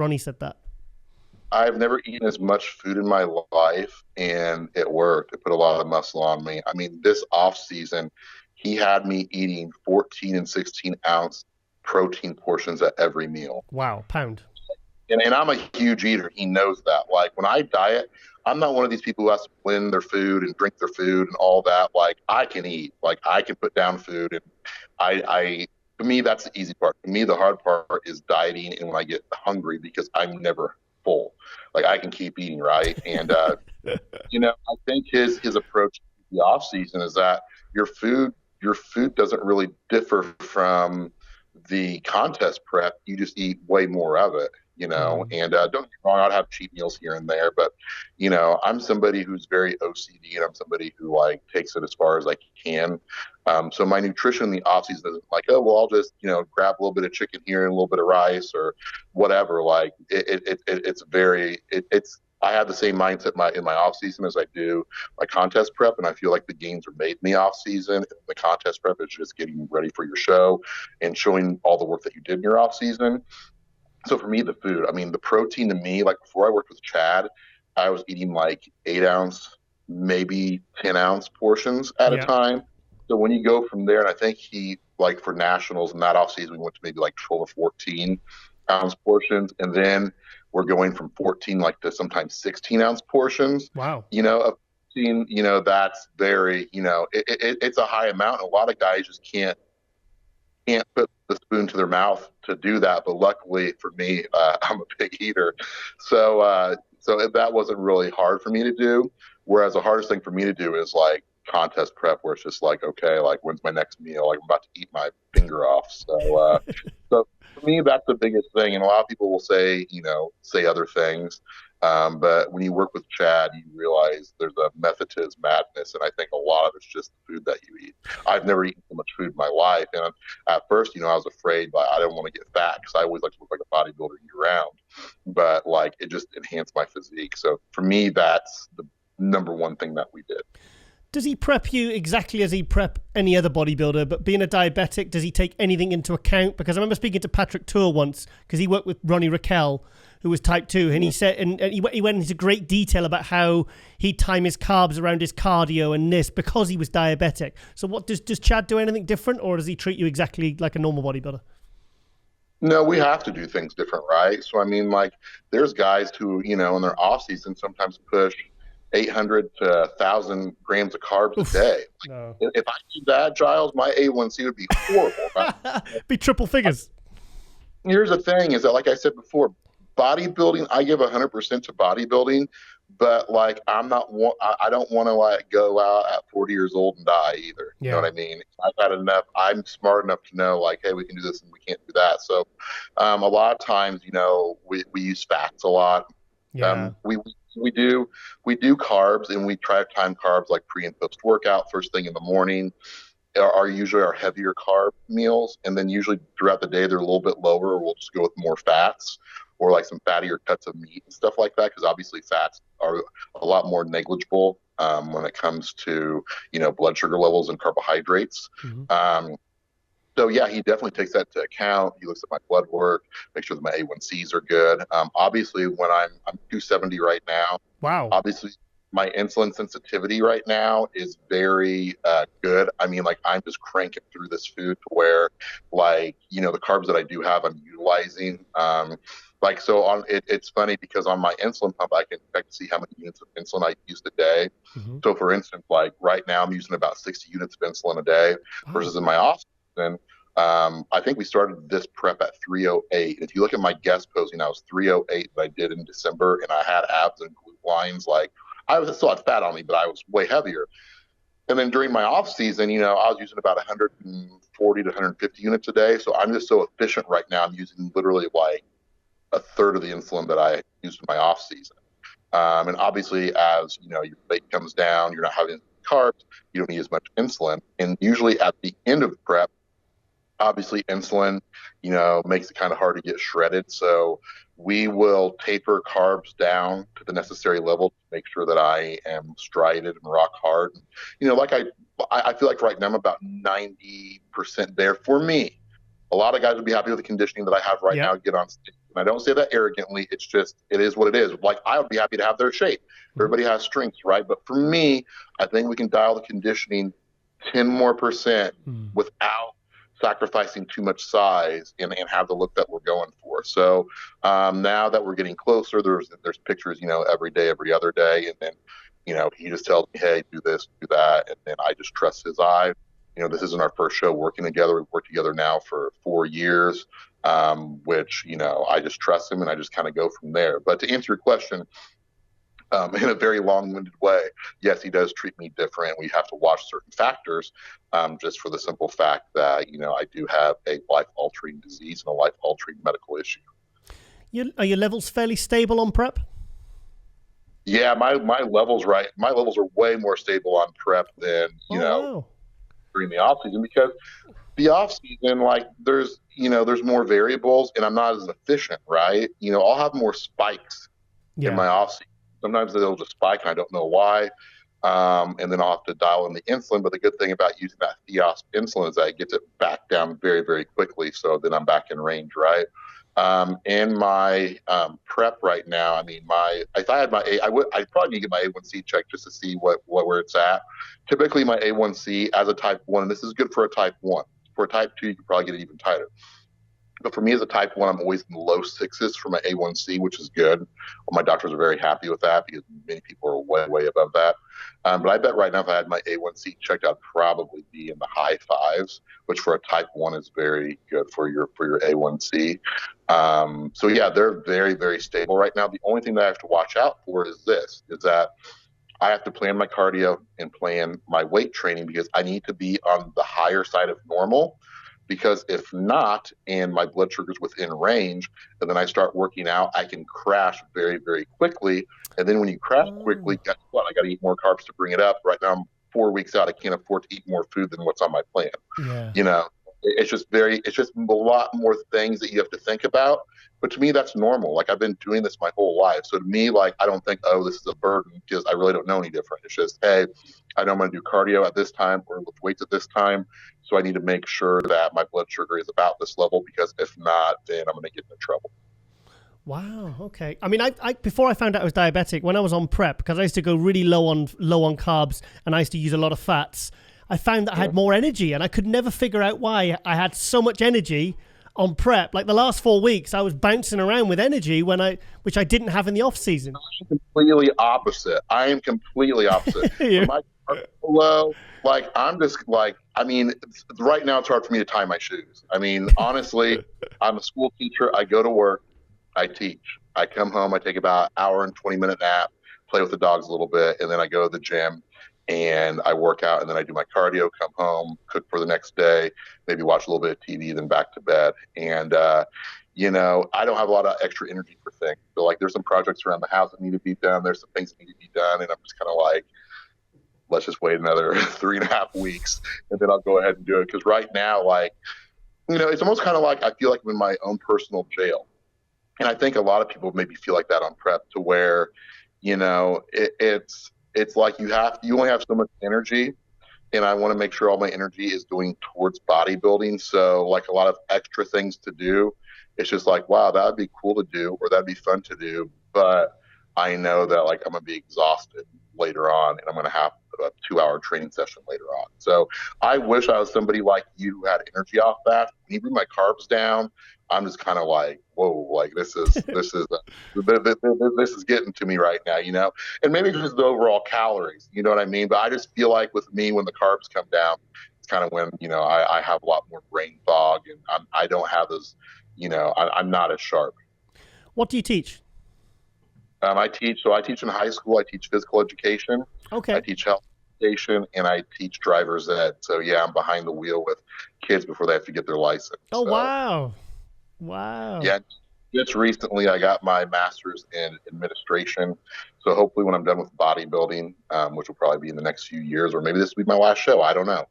I've never eaten as much food in my life, and it worked. It put a lot of muscle on me. This off season, he had me eating 14 and 16 ounce protein portions at every meal. Wow, pound. And I'm a huge eater. He knows that. When I diet, I'm not one of these people who has to blend their food and drink their food and all that. I can eat. I can put down food, and to me, that's the easy part. To me, the hard part is dieting, and when I get hungry, because I'm never full. I can keep eating, right? And I think his approach to the off season is that your food your food doesn't really differ from the contest prep. You just eat way more of it, you know. Mm. And don't get me wrong, I'd have cheat meals here and there, but you know, I'm somebody who's very OCD, and I'm somebody who like takes it as far as I can. So my nutrition in the off season isn't like, oh well, I'll just, you know, grab a little bit of chicken here and a little bit of rice or whatever. Like it's very it's I have the same mindset in my off season as I do my contest prep, and I feel like the gains are made in the off season. The contest prep is just getting ready for your show and showing all the work that you did in your off season. So for me, the food, I mean, the protein to me, like before I worked with Chad, I was eating like 8 ounce, maybe 10 ounce portions at a Yeah. time. So when you go from there, and I think he, like for nationals in that off season, we went to maybe like 12 or 14 ounce portions. And then we're going from 14, like to sometimes 16 ounce portions, Wow. you know, of protein, you know, that's very, you know, it's a high amount. A lot of guys just can't put the spoon to their mouth to do that. But luckily for me, I'm a big eater, so that wasn't really hard for me to do. Whereas the hardest thing for me to do is like contest prep, where it's just like, okay, like when's my next meal? Like I'm about to eat my finger off. So for me, that's the biggest thing. And a lot of people will say, you know, say other things. But when you work with Chad, you realize there's a method to his madness, and I think a lot of it's just the food that you eat. I've never eaten so much food in my life, and at first, you know, I was afraid, but I didn't want to get fat because I always like to look like a bodybuilder year round. But like, it just enhanced my physique. So for me, that's the number one thing that we did. Does he prep you exactly as he prep any other bodybuilder? But being a diabetic, does he take anything into account? Because I remember speaking to Patrick Tour once, because he worked with Ronnie Raquel, who was type 2, and he said, and he went into great detail about how he'd time his carbs around his cardio and this because he was diabetic. So what does Chad do anything different, or does he treat you exactly like a normal bodybuilder? No, we have to do things different, right? So I mean, like, there's guys who, you know, in their off season sometimes push 800 to 1,000 grams of carbs Oof, a day. no. If I did that, Giles, my A1C would be horrible. Be triple figures. Here's the thing: is that, like I said before, bodybuilding, I give 100% to bodybuilding, but like I don't want to like go out at 40 years old and die either. You know Yeah. what I mean? I've had enough. I'm smart enough to know like, hey, we can do this and we can't do that. So, a lot of times, you know, we use fats a lot. Yeah. We do carbs, and we try to time carbs like pre and post workout. First thing in the morning are usually our heavier carb meals, and then usually throughout the day they're a little bit lower, or we'll just go with more fats or like some fattier cuts of meat and stuff like that, because obviously fats are a lot more negligible when it comes to, you know, blood sugar levels and carbohydrates. Mm-hmm. So yeah, he definitely takes that into account. He looks at my blood work, make sure that my A1Cs are good. Obviously, when I'm 270 right now, Wow. obviously my insulin sensitivity right now is very good. I mean, like I'm just cranking through this food to where, like, you know, the carbs that I do have, I'm utilizing. Like so on it's funny because on my insulin pump I can check to see how many units of insulin I use a day. Mm-hmm. So for instance, like right now I'm using about 60 units of insulin a day, versus in my off season, I think we started this prep at 308. If you look at my guest posing, I was 308 that I did in December, and I had abs and glute lines. Like still had fat on me, but I was way heavier. And then during my off season, you know, I was using about 140 to 150 units a day. So I'm just so efficient right now. I'm using literally like a third of the insulin that I used in my off season. And obviously, as you know, your weight comes down, you're not having carbs, you don't need as much insulin. And usually at the end of the prep, obviously insulin, you know, makes it kind of hard to get shredded. So we will taper carbs down to the necessary level to make sure that I am strided and rock hard. You know, like I feel like right now I'm about 90% there for me. A lot of guys would be happy with the conditioning that I have right now to get on stage. And I don't say that arrogantly. It's just, it is what it is. Like, I would be happy to have their shape. Everybody has strengths, right? But for me, I think we can dial the conditioning 10 more percent without sacrificing too much size and have the look that we're going for. So now that we're getting closer, there's pictures, you know, every day, every other day. And then, you know, he just tells me, hey, do this, do that. And then I just trust his eye. You know, this isn't our first show working together. We've worked together now for 4 years, which, you know, I just trust him and I just kind of go from there. But to answer your question, in a very long-winded way. Yes, he does treat me different. We have to watch certain factors, just for the simple fact that, I do have a life-altering disease and a life-altering medical issue. Are your levels fairly stable on prep? Yeah, my levels, right? My levels are way more stable on prep than, Wow. during the off season, because the off season, like, there's more variables and I'm not as efficient, right? I'll have more spikes in Yeah. my off season. Sometimes they'll just spike and I don't know why. And then I'll have to dial in the insulin. But the good thing about using that Theos insulin is that it gets it back down very, very quickly. So then I'm back in range, right? In my prep right now, I mean, if I had I'd probably need to get my A1C checked just to see where it's at. Typically, my A1C as a type 1, and this is good for a type 1. For a type 2, you can probably get it even tighter. But for me as a type 1, I'm always in the low sixes for my A1C, which is good. Well, my doctors are very happy with that because many people are way, way above that. But I bet right now if I had my A1C checked, I'd probably be in the high fives, which for a type 1 is very good for your A1C. So yeah, they're very, very stable right now. The only thing that I have to watch out for is that I have to plan my cardio and plan my weight training because I need to be on the higher side of normal. Because if not, and my blood sugar's within range, and then I start working out, I can crash very, very quickly. And then when you crash quickly, guess what? I got to eat more carbs to bring it up. Right now, I'm 4 weeks out. I can't afford to eat more food than what's on my plan. Yeah. It's just a lot more things that you have to think about. But to me, that's normal. Like, I've been doing this my whole life. So to me, like, I don't think, oh, this is a burden, because I really don't know any different. It's just, hey, I know I'm going to do cardio at this time or lift weights at this time. So I need to make sure that my blood sugar is about this level, because if not, then I'm going to get into trouble. Wow. Okay. I mean, I before I found out I was diabetic, when I was on prep, because I used to go really low on carbs and I used to use a lot of fats, I found that I had more energy, and I could never figure out why I had so much energy on prep. Like the last 4 weeks, I was bouncing around with energy which I didn't have in the off season. I'm completely opposite. I am completely opposite. Yeah. When my carbs are low, like, I'm just like, I mean, right now it's hard for me to tie my shoes. I mean, honestly, I'm a school teacher. I go to work, I teach. I come home, I take about an hour and 20-minute nap, play with the dogs a little bit, and then I go to the gym and I work out, and then I do my cardio, come home, cook for the next day, maybe watch a little bit of TV, then back to bed. And, I don't have a lot of extra energy for things. So, like, there's some projects around the house that need to be done. There's some things that need to be done. And I'm just kind of like, let's just wait another 3.5 weeks, and then I'll go ahead and do it. Because right now, like, it's almost kind of like I feel like I'm in my own personal jail. And I think a lot of people maybe feel like that on prep, to where, it's like you only have so much energy, and I want to make sure all my energy is going towards bodybuilding. So, like, a lot of extra things to do, it's just like, wow, that'd be cool to do, or that'd be fun to do. But I know that, like, I'm going to be exhausted later on, and I'm going to have a 2-hour training session later on. So I wish I was somebody like you who had energy off that. When you bring my carbs down, I'm just kind of like, whoa, like, this is getting to me right now, and maybe just the overall calories, you know what I mean? But I just feel like with me, when the carbs come down, it's kind of when, I have a lot more brain fog, and I don't have those, I'm not as sharp. What do you teach? I teach in high school. I teach physical education. Okay. I teach health education, and I teach driver's ed. So yeah, I'm behind the wheel with kids before they have to get their license. Oh, so, wow. Yeah. Just recently, I got my master's in administration. So hopefully when I'm done with bodybuilding, which will probably be in the next few years, or maybe this will be my last show, I don't know.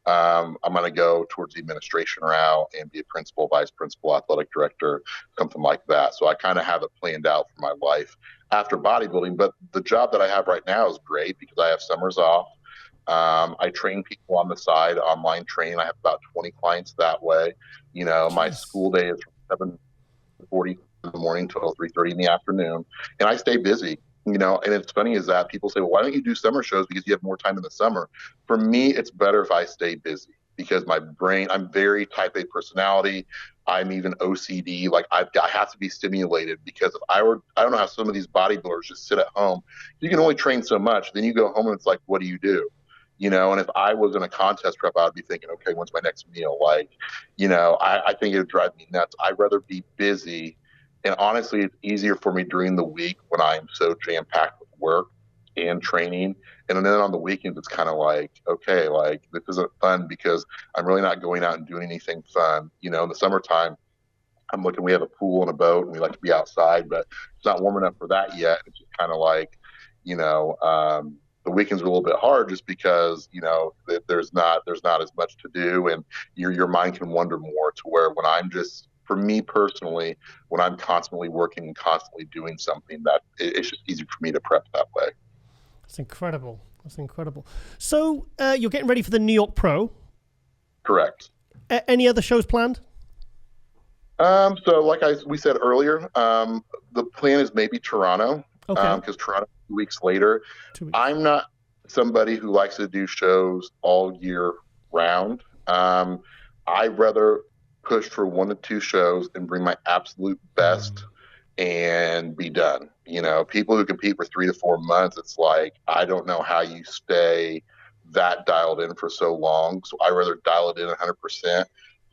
I'm going to go towards the administration route and be a principal, vice principal, athletic director, something like that. So I kind of have it planned out for my life after bodybuilding. But the job that I have right now is great because I have summers off. I train people on the side, online training. I have about 20 clients that way. My school day is from 7:40 in the morning till 3:30 in the afternoon, and I stay busy. And it's funny is that people say, well, why don't you do summer shows because you have more time in the summer? For me, it's better if I stay busy because my brain, I'm very type A personality. I'm even OCD. Like, I have to be stimulated, because if I don't know how some of these bodybuilders just sit at home. You can only train so much. Then you go home and it's like, what do you do? And if I was in a contest prep, I would be thinking, okay, when's my next meal? Like, I think it would drive me nuts. I'd rather be busy. And honestly, it's easier for me during the week when I'm so jam-packed with work and training. And then on the weekends, it's kind of like, okay, like this isn't fun because I'm really not going out and doing anything fun. In the summertime, we have a pool and a boat and we like to be outside, but it's not warm enough for that yet. It's just kind of like, the weekends are a little bit hard just because, there's not as much to do, and your mind can wander more, to where when for me personally, when I'm constantly working and constantly doing something, that it's just easy for me to prep that way. That's incredible. So you're getting ready for the New York Pro. Correct. Any other shows planned? So like we said earlier, the plan is maybe Toronto. Okay. Because Toronto 2 weeks later. 2 weeks. I'm not somebody who likes to do shows all year round. I'd rather push for 1 to 2 shows and bring my absolute best and be done. People who compete for 3 to 4 months, it's like, I don't know how you stay that dialed in for so long. So I'd rather dial it in 100%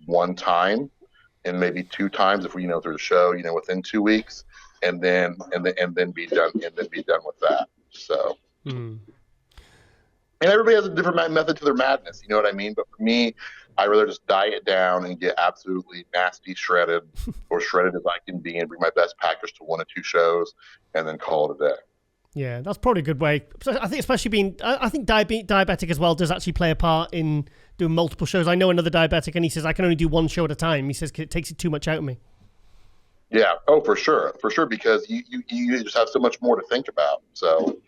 one time, and maybe 2 times if we, through the show, within 2 weeks, and then be done, with that. So, and everybody has a different method to their madness. You know what I mean? But for me, I'd rather just diet down and get absolutely nasty shredded, or shredded as I can be, and bring my best package to 1 or 2 shows, and then call it a day. Yeah, that's probably a good way. I think, especially I think diabetic as well does actually play a part in doing multiple shows. I know another diabetic, and he says I can only do 1 show at a time. He says it takes it too much out of me. Yeah. Oh, for sure, because you just have so much more to think about. So,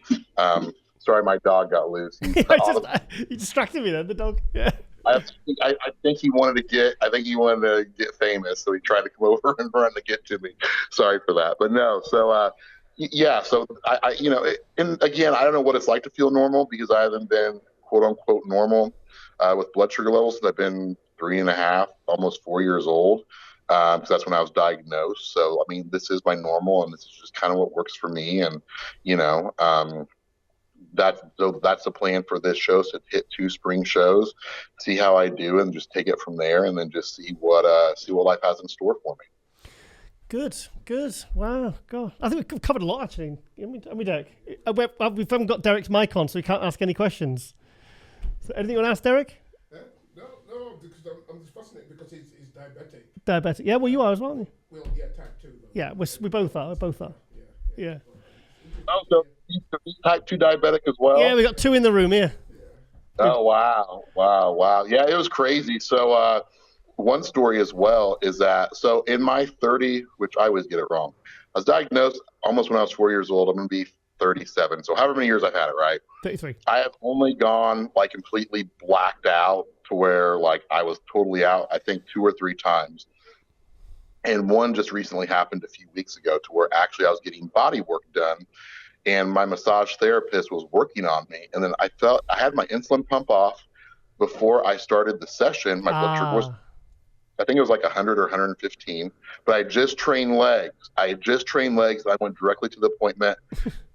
sorry, my dog got loose. He distracted me then, the dog. Yeah. I think he wanted to get famous, so he tried to come over and run to get to me. Sorry for that, but no. So, yeah. So and again, I don't know what it's like to feel normal, because I haven't been quote unquote normal with blood sugar levels since I've been 3.5, almost 4 years old. Because that's when I was diagnosed. So, I mean, this is my normal, and this is just kind of what works for me. And, that's the plan for this show. So hit 2 spring shows, see how I do, and just take it from there, and then just see what life has in store for me. Good. Wow, God. I think we've covered a lot, actually. I mean, Derek, we haven't got Derek's mic on, so we can't ask any questions. So anything you want to ask Derek? No, because I'm just fascinated because he's diabetic. Diabetic. Yeah, well, you are as well, aren't you? Well, yeah, type 2. Though. Yeah, we both are. Yeah. Oh, so he's type 2 diabetic as well? Yeah, we got 2 in the room here. Yeah. Oh, wow. Yeah, it was crazy. So one story as well is that, so in my 30, which I always get it wrong, I was diagnosed almost when I was 4 years old. I'm going to be 37. So however many years I've had it, right? 33. I have only gone like completely blacked out to where like I was totally out, I think 2 or 3 times. And one just recently happened a few weeks ago, to where actually I was getting body work done, and my massage therapist was working on me. And then I had my insulin pump off before I started the session. My blood sugar was, I think it was like 100 or 115, but I just trained legs. I went directly to the appointment.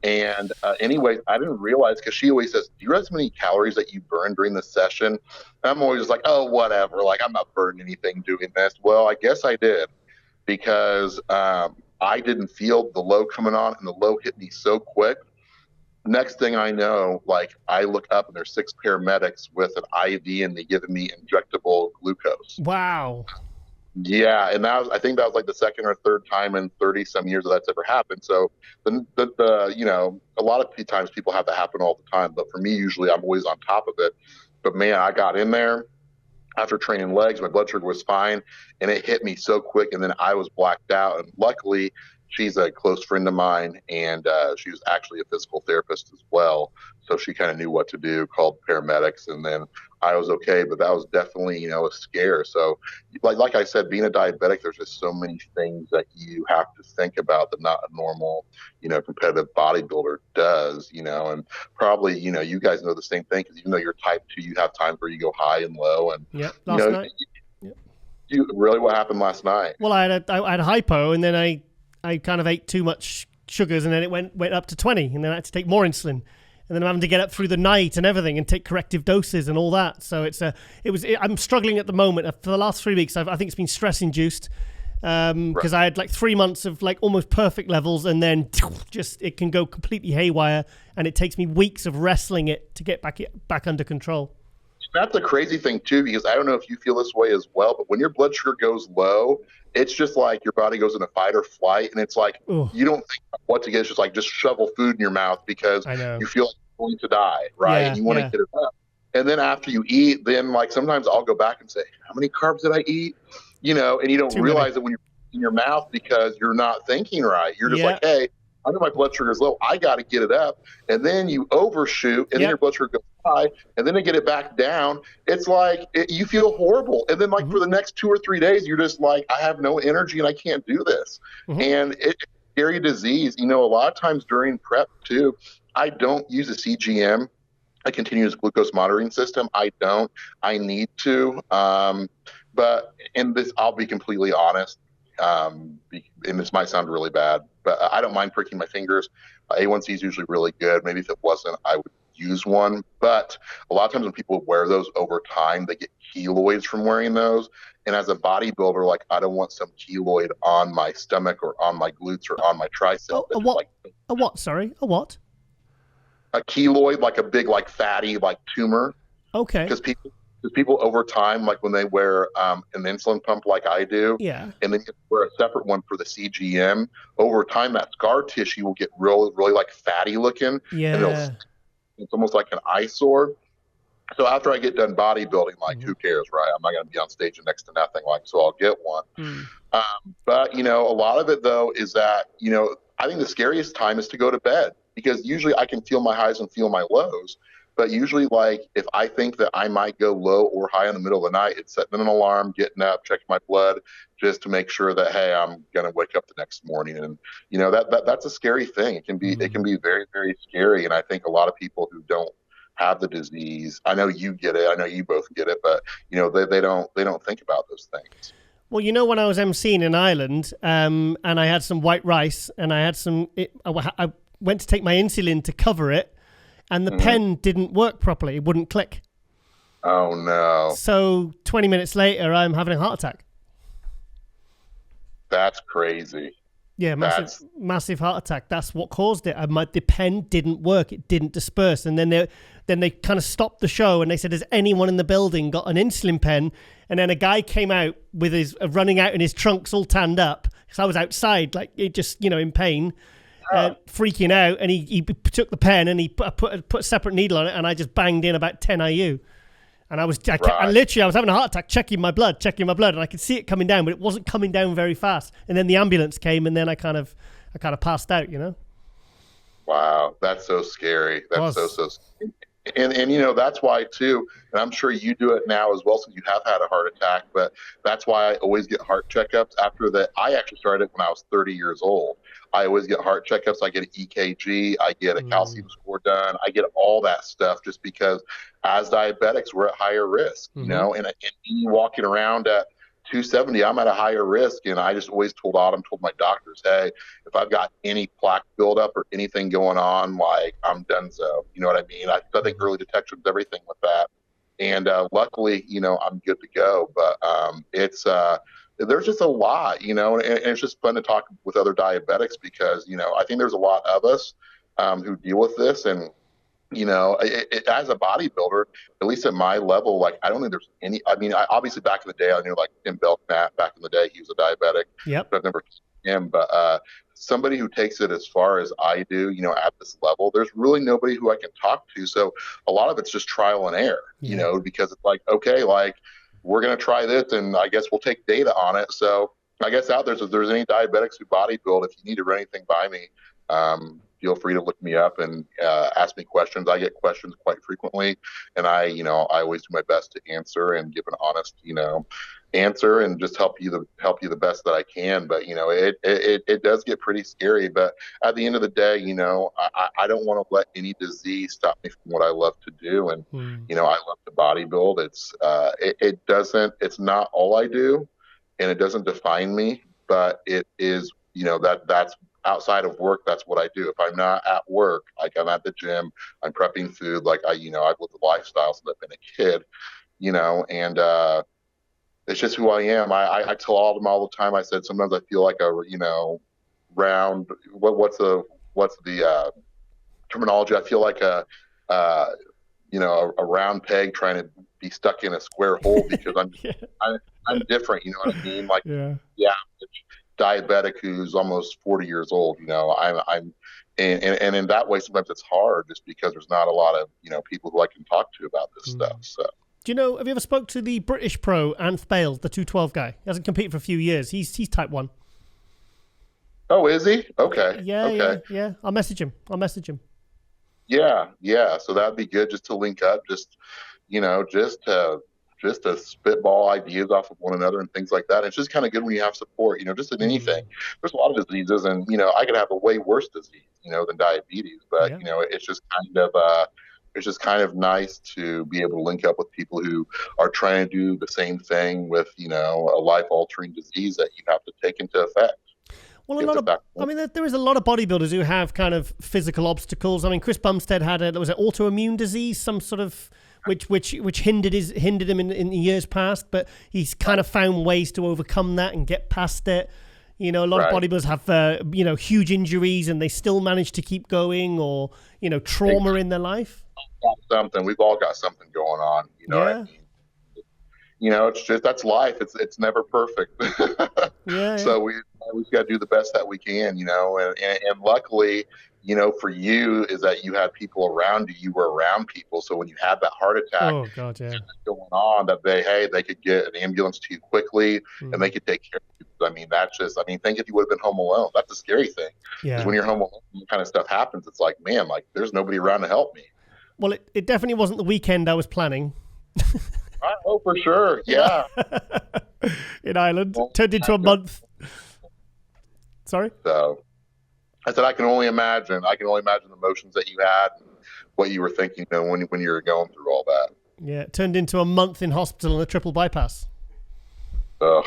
And anyway, I didn't realize, because she always says, do you realize how many calories that you burn during the session? And I'm always just like, oh, whatever. Like, I'm not burning anything doing this. Well, I guess I did, because I didn't feel the low coming on, and the low hit me so quick. Next thing I know, like, I look up and there's 6 paramedics with an IV, and they giving me injectable glucose. Wow. Yeah, and I think that was like the 2nd or 3rd time in 30 some years that's ever happened. So a lot of times people have that happen all the time, but for me, usually I'm always on top of it. But man, I got in there after training legs, my blood sugar was fine, and it hit me so quick, and then I was blacked out. And luckily, she's a close friend of mine, and she was actually a physical therapist as well. So she kind of knew what to do, called paramedics, and then I was okay. But that was definitely, a scare. So like I said, being a diabetic, there's just so many things that you have to think about that not a normal, competitive bodybuilder does, and probably, you guys know the same thing, because even though you're type 2, you have times where you go high and low. And last night. Really, what happened last night? Well, I had a hypo, and then I kind of ate too much sugars, and then it went up to 20, and then I had to take more insulin, and then I'm having to get up through the night and everything and take corrective doses and all that. So I'm struggling at the moment. For the last 3 weeks, I think it's been stress induced. because I had like 3 months of like almost perfect levels, and then just it can go completely haywire, and it takes me weeks of wrestling it to get back under control. That's the crazy thing too, because I don't know if you feel this way as well, but when your blood sugar goes low, it's just like your body goes into fight or flight, and it's like you don't think about what to get. It's just like just shovel food in your mouth because you feel like you're going to die, right? And you want to get it up. And then after you eat, then like sometimes I'll go back and say, how many carbs did I eat? You know, and you don't realize it when you're in your mouth because you're not thinking right. You're just like, hey, I know my blood sugar is low. I got to get it up. And then you overshoot, and then your blood sugar goes high, and then to get it back down, it's like you feel horrible. And then like for the next 2 or 3 days, you're just like, I have no energy and I can't do this. And it's a scary disease. You know, a lot of times during prep too, I don't use a CGM, a continuous glucose monitoring system. I don't. I need to. But in this, I'll be completely honest. And this might sound really bad, but I don't mind pricking my fingers. A1C is usually really good. Maybe if it wasn't, I would use one. But a lot of times when people wear those over time, they get keloids from wearing those. And as a bodybuilder, like I don't want some keloid on my stomach or on my glutes or on my tricep. A what? Sorry, a what? A keloid, like a big, like fatty, like tumor. Okay. Because people over time, like when they wear an insulin pump like I do, and then you wear a separate one for the CGM, over time that scar tissue will get really, really like fatty looking. And it's almost like an eyesore. So after I get done bodybuilding, like who cares, right? I'm not going to be on stage and next to nothing, like, so I'll get one. But, you know, a lot of it though is that, you know, I think the scariest time is to go to bed, because usually I can feel my highs and feel my lows. But usually, like, if I think that I might go low or high in the middle of the night, it's setting an alarm, getting up, checking my blood, just to make sure that, hey, I'm going to wake up the next morning. And, you know, that's a scary thing. It can be very, very scary. And I think a lot of people who don't have the disease, I know you get it, I know you both get it, but, you know, they don't think about those things. Well, you know, when I was emceeing in Ireland, and I had some white rice, and I went to take my insulin to cover it, and the pen didn't work properly. It wouldn't click. Oh, no. So 20 minutes later, I'm having a heart attack. That's crazy. Yeah, massive heart attack. That's what caused it. The pen didn't work. It didn't disperse. And then they kind of stopped the show, and they said, has anyone in the building got an insulin pen? And then a guy came out with his running out in his trunks all tanned up, because I was outside, like, it just, you know, in pain. Freaking out, and he took the pen and he put a separate needle on it, and I just banged in about 10 IU, and I was having a heart attack, checking my blood, and I could see it coming down, but it wasn't coming down very fast. And then the ambulance came, and then I kind of passed out, you know. Wow, that's so scary. That's so scary. And you know, that's why too, and I'm sure you do it now as well, since you have had a heart attack, but that's why I always get heart checkups after that. I actually started when I was 30 years old. I always get heart checkups. I get an EKG, I get a calcium score done, I get all that stuff, just because as diabetics, we're at higher risk, you know, and walking around at 270, I'm at a higher risk. And I just always told my doctors, hey, if I've got any plaque buildup or anything going on, like, I'm done. So, you know what I mean? I think early detection is everything with that. And luckily, you know, I'm good to go. But there's just a lot, you know, and it's just fun to talk with other diabetics, because, you know, I think there's a lot of us who deal with this. And, you know, as a bodybuilder, at least at my level, like, I don't think there's any, I mean, obviously back in the day, I knew like Tim Belknap back in the day, he was a diabetic. Yep. But I've never seen him. But somebody who takes it as far as I do, you know, at this level, there's really nobody who I can talk to. So a lot of it's just trial and error, you know, because it's like, okay, like, we're going to try this, and I guess we'll take data on it. So I guess out there, if there's any diabetics who bodybuild, if you need to run anything by me, feel free to look me up and ask me questions. I get questions quite frequently, and I always do my best to answer and give an honest, you know, answer, and just help you the best that I can. But, you know, it does get pretty scary. But at the end of the day, you know, I don't want to let any disease stop me from what I love to do. And, you know, I love to bodybuild. It's not all I do, and it doesn't define me, but it is, you know, that's outside of work. That's what I do. If I'm not at work, like, I'm at the gym, I'm prepping food. Like, I've lived a lifestyle since I've been a kid, you know, and It's just who I am. I tell all them all the time. I said sometimes I feel like a round. What's the terminology? I feel like uh, a round peg trying to be stuck in a square hole because Yeah. I'm different. You know what I mean? Like Yeah. the average diabetic who's almost 40 years old. I'm and in that way sometimes it's hard just because there's not a lot of people who I can talk to about this stuff. So. Do you know? Have you ever spoke to the British pro Anth Bales, the 212 guy? He hasn't competed for a few years. He's type 1. Oh, is he? Okay. Yeah, Okay. yeah. I'll message him. Yeah. So that'd be good just to link up, just to spitball ideas off of one another and things like that. It's just kind of good when you have support, just in anything. There's a lot of diseases, and I could have a way worse disease, than diabetes, but Yeah. it's just kind of nice to be able to link up with people who are trying to do the same thing with, a life-altering disease that you have to take into effect. Well, there is a lot of bodybuilders who have kind of physical obstacles. I mean, Chris Bumstead had was an autoimmune disease, some sort of which hindered him in years past, but he's kind of found ways to overcome that and get past it. A lot of bodybuilders have huge injuries and they still manage to keep going, or trauma in their life. We've all got something going on. You know what I mean? It's just that's life. It's never perfect. Yeah. So we've got to do the best that we can. And luckily, for you is that you had people around you. You were around people, so when you had that heart attack, oh god, yeah, going on, that they could get an ambulance to you quickly and they could take care of you. I mean, think if you would have been home alone. That's a scary thing. Yeah. Because when you're home alone, that kind of stuff happens. It's like, man, like there's nobody around to help me. Well, it definitely wasn't the weekend I was planning. Oh, for sure. Yeah. In Ireland. Turned into a month. Sorry? So I said I can only imagine the emotions that you had and what you were thinking when you were going through all that. Yeah, it turned into a month in hospital and a triple bypass. Ugh.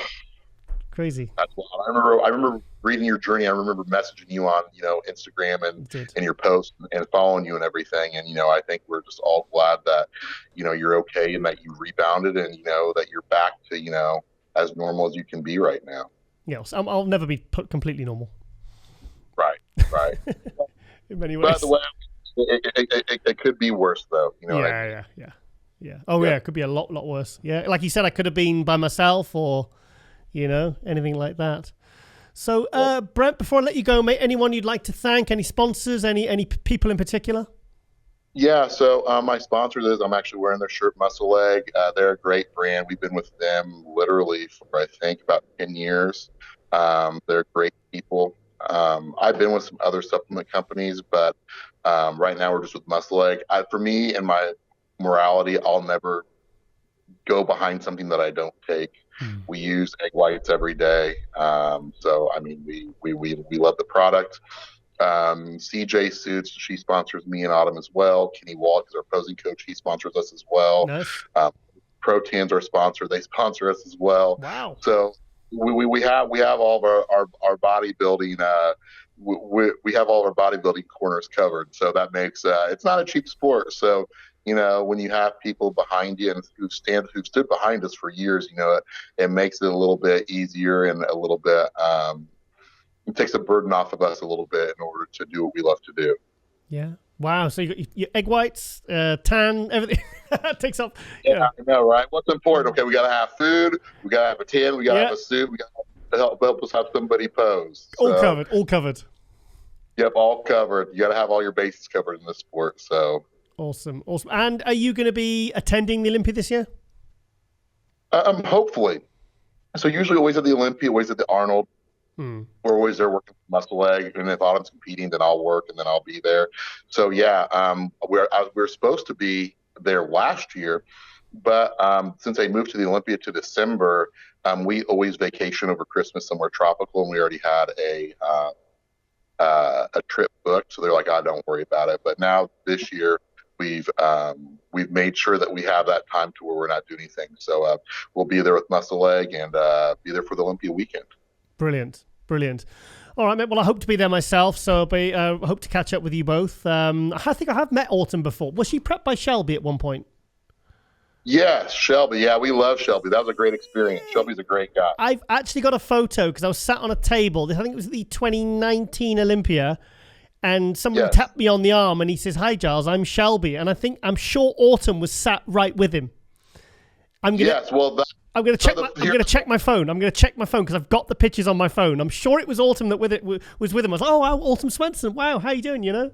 Crazy. That's wild. I remember reading your journey. I remember messaging you on, Instagram and your posts and following you and everything. And, I think we're just all glad that, you're okay and that you rebounded and, that you're back to, as normal as you can be right now. Yes, I'll never be put completely normal. Right. In many ways. By the way, it could be worse though. Yeah. Oh yeah, it could be a lot worse. Yeah, like you said, I could have been by myself or, anything like that. So, Brent, before I let you go, mate, anyone you'd like to thank? Any sponsors? Any people in particular? Yeah, so my sponsors I'm actually wearing their shirt, Muscle Leg. They're a great brand. We've been with them literally for, I think, about 10 years. They're great people. I've been with some other supplement companies, but right now we're just with Muscle Leg. For me and my morality, I'll never go behind something that I don't take. We use egg whites every day. So, I mean, we love the product. CJ Suits, she sponsors me and Autumn as well. Kenny Walt is our posing coach. He sponsors us as well. Nice. Protan's our sponsor. They sponsor us as well. Wow. So we have all of our bodybuilding, we have all of our bodybuilding corners covered. So that makes, it's not a cheap sport. So, when you have people behind you and who've stood behind us for years, it makes it a little bit easier and a little bit, it takes a burden off of us a little bit in order to do what we love to do. Yeah. Wow. So you got your egg whites, tan, everything. It takes up. Yeah, I know, right? What's important? Okay, we got to have food. We got to have a tan. We got to have a suit. We got to help us have somebody pose. All covered. Yep, all covered. You got to have all your bases covered in this sport. So awesome. And are you going to be attending the Olympia this year? Hopefully. So usually always at the Olympia, always at the Arnold. We're always there working Muscle Leg, and if Autumn's competing, then I'll work and then I'll be there. So yeah, we're supposed to be there last year, but since I moved to the Olympia to December, we always vacation over Christmas somewhere tropical, and we already had a trip booked. So they're like, don't worry about it. But now this year, we've made sure that we have that time to where we're not doing anything. So we'll be there with Muscle Leg and be there for the Olympia weekend. Brilliant. All right, mate. Well, I hope to be there myself, so I hope to catch up with you both. I think I have met Autumn before. Was she prepped by Shelby at one point? Yes, Shelby. Yeah, we love Shelby. That was a great experience. Shelby's a great guy. I've actually got a photo because I was sat on a table. I think it was the 2019 Olympia, and someone tapped me on the arm and he says, "Hi, Giles, I'm Shelby." And I'm sure Autumn was sat right with him. I'm gonna check my phone. I'm gonna check my phone because I've got the pictures on my phone. I'm sure it was Autumn that was with him. I was like, "Oh wow, Autumn Swansen. Wow, how you doing?" You know.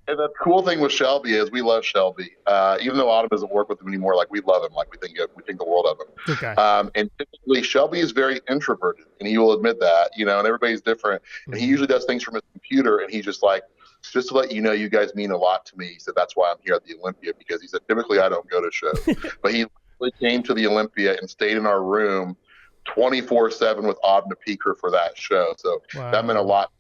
And the cool thing with Shelby is we love Shelby. Even though Autumn doesn't work with him anymore, like we love him, like we think the world of him. Okay. And typically Shelby is very introverted, and he will admit that, and everybody's different. Mm-hmm. And he usually does things from his computer, and he's just like, just to let you know, you guys mean a lot to me. He said, that's why I'm here at the Olympia, because he said, typically I don't go to shows. But he came to the Olympia and stayed in our room 24/7 with Autumn to peak her for that show. So that meant a lot.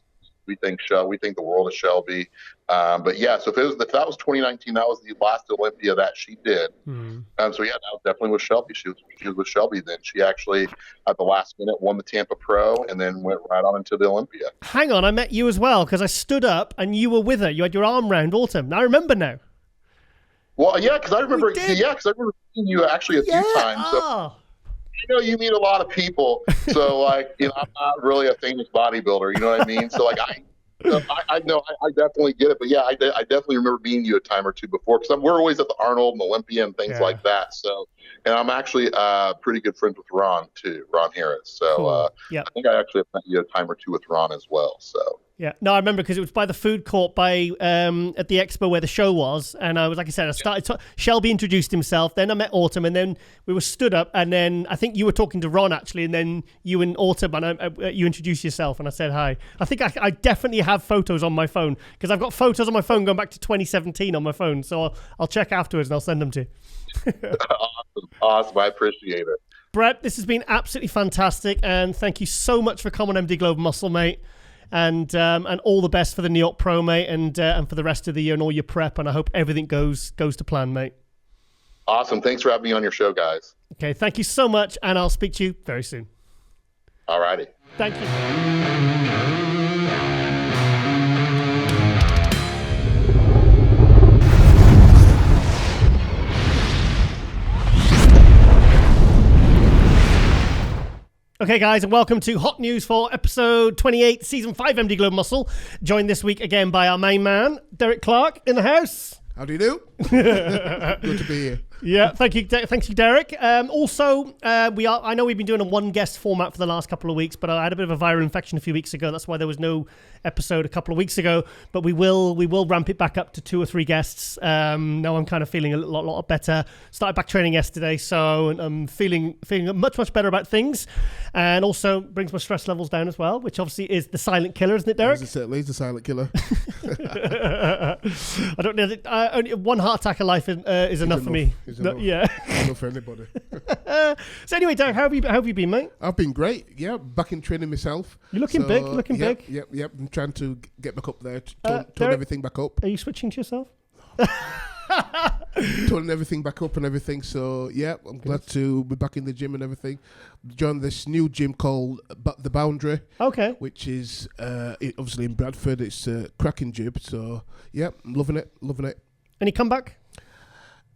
We think the world of Shelby. But yeah, so if that was 2019, that was the last Olympia that she did. Mm-hmm. So yeah, that was definitely with Shelby. She was with Shelby then. She actually at the last minute won the Tampa Pro and then went right on into the Olympia. Hang on, I met you as well because I stood up and you were with her. You had your arm round Autumn. Now I remember now. Well, yeah, because I remember seeing you actually a few times. So. You meet a lot of people, so I'm not really a famous bodybuilder. You know what I mean? So I definitely get it. But yeah, I definitely remember meeting you a time or two before because we're always at the Arnold and Olympia and things like that. So, and I'm actually pretty good friends with Ron too, Ron Harris. So cool. I think I actually have met you a time or two with Ron as well. So. Yeah, no, I remember because it was by the food court at the expo where the show was, and I was like I said, Shelby introduced himself, then I met Autumn, and then we were stood up, and then I think you were talking to Ron actually, and then you and Autumn, and you introduced yourself, and I said hi. I think I definitely have photos on my phone because I've got photos on my phone going back to 2017 on my phone, so I'll check afterwards and I'll send them to you. Awesome, I appreciate it. Brett, this has been absolutely fantastic, and thank you so much for coming on MD Globe Muscle, mate. And all the best for the New York Pro, mate, and for the rest of the year and all your prep. And I hope everything goes to plan, mate. Awesome. Thanks for having me on your show, guys. Okay, thank you so much, and I'll speak to you very soon. All righty. Thank you. Okay, guys, and welcome to Hot News for episode 28, season 5, MD Globe Muscle. Joined this week again by our main man, Derek Clark, in the house. How do you do? Good to be here. Yeah, thank you, Derek. Also, I know we've been doing a one guest format for the last couple of weeks, but I had a bit of a viral infection a few weeks ago. That's why there was no episode a couple of weeks ago. But we will ramp it back up to 2 or 3 guests. Now I'm kind of feeling a lot better. Started back training yesterday, so I'm feeling much better about things, and also brings my stress levels down as well, which obviously is the silent killer, isn't it, Derek? Certainly, it's the silent killer. I don't know. Only one heart attack a life is enough for me. Yeah. Enough for anybody. So anyway, Derek, how have you been, mate? I've been great. Yeah, back in training myself. You're looking big. Looking big. Yep. I'm trying to get back up there, turn everything back up. Are you switching to yourself? Turning everything back up and everything. So yeah, I'm glad to be back in the gym and everything. Joined this new gym called The Boundary. Okay. Which is obviously in Bradford. It's a cracking gym. So yeah, I'm loving it. Any comeback?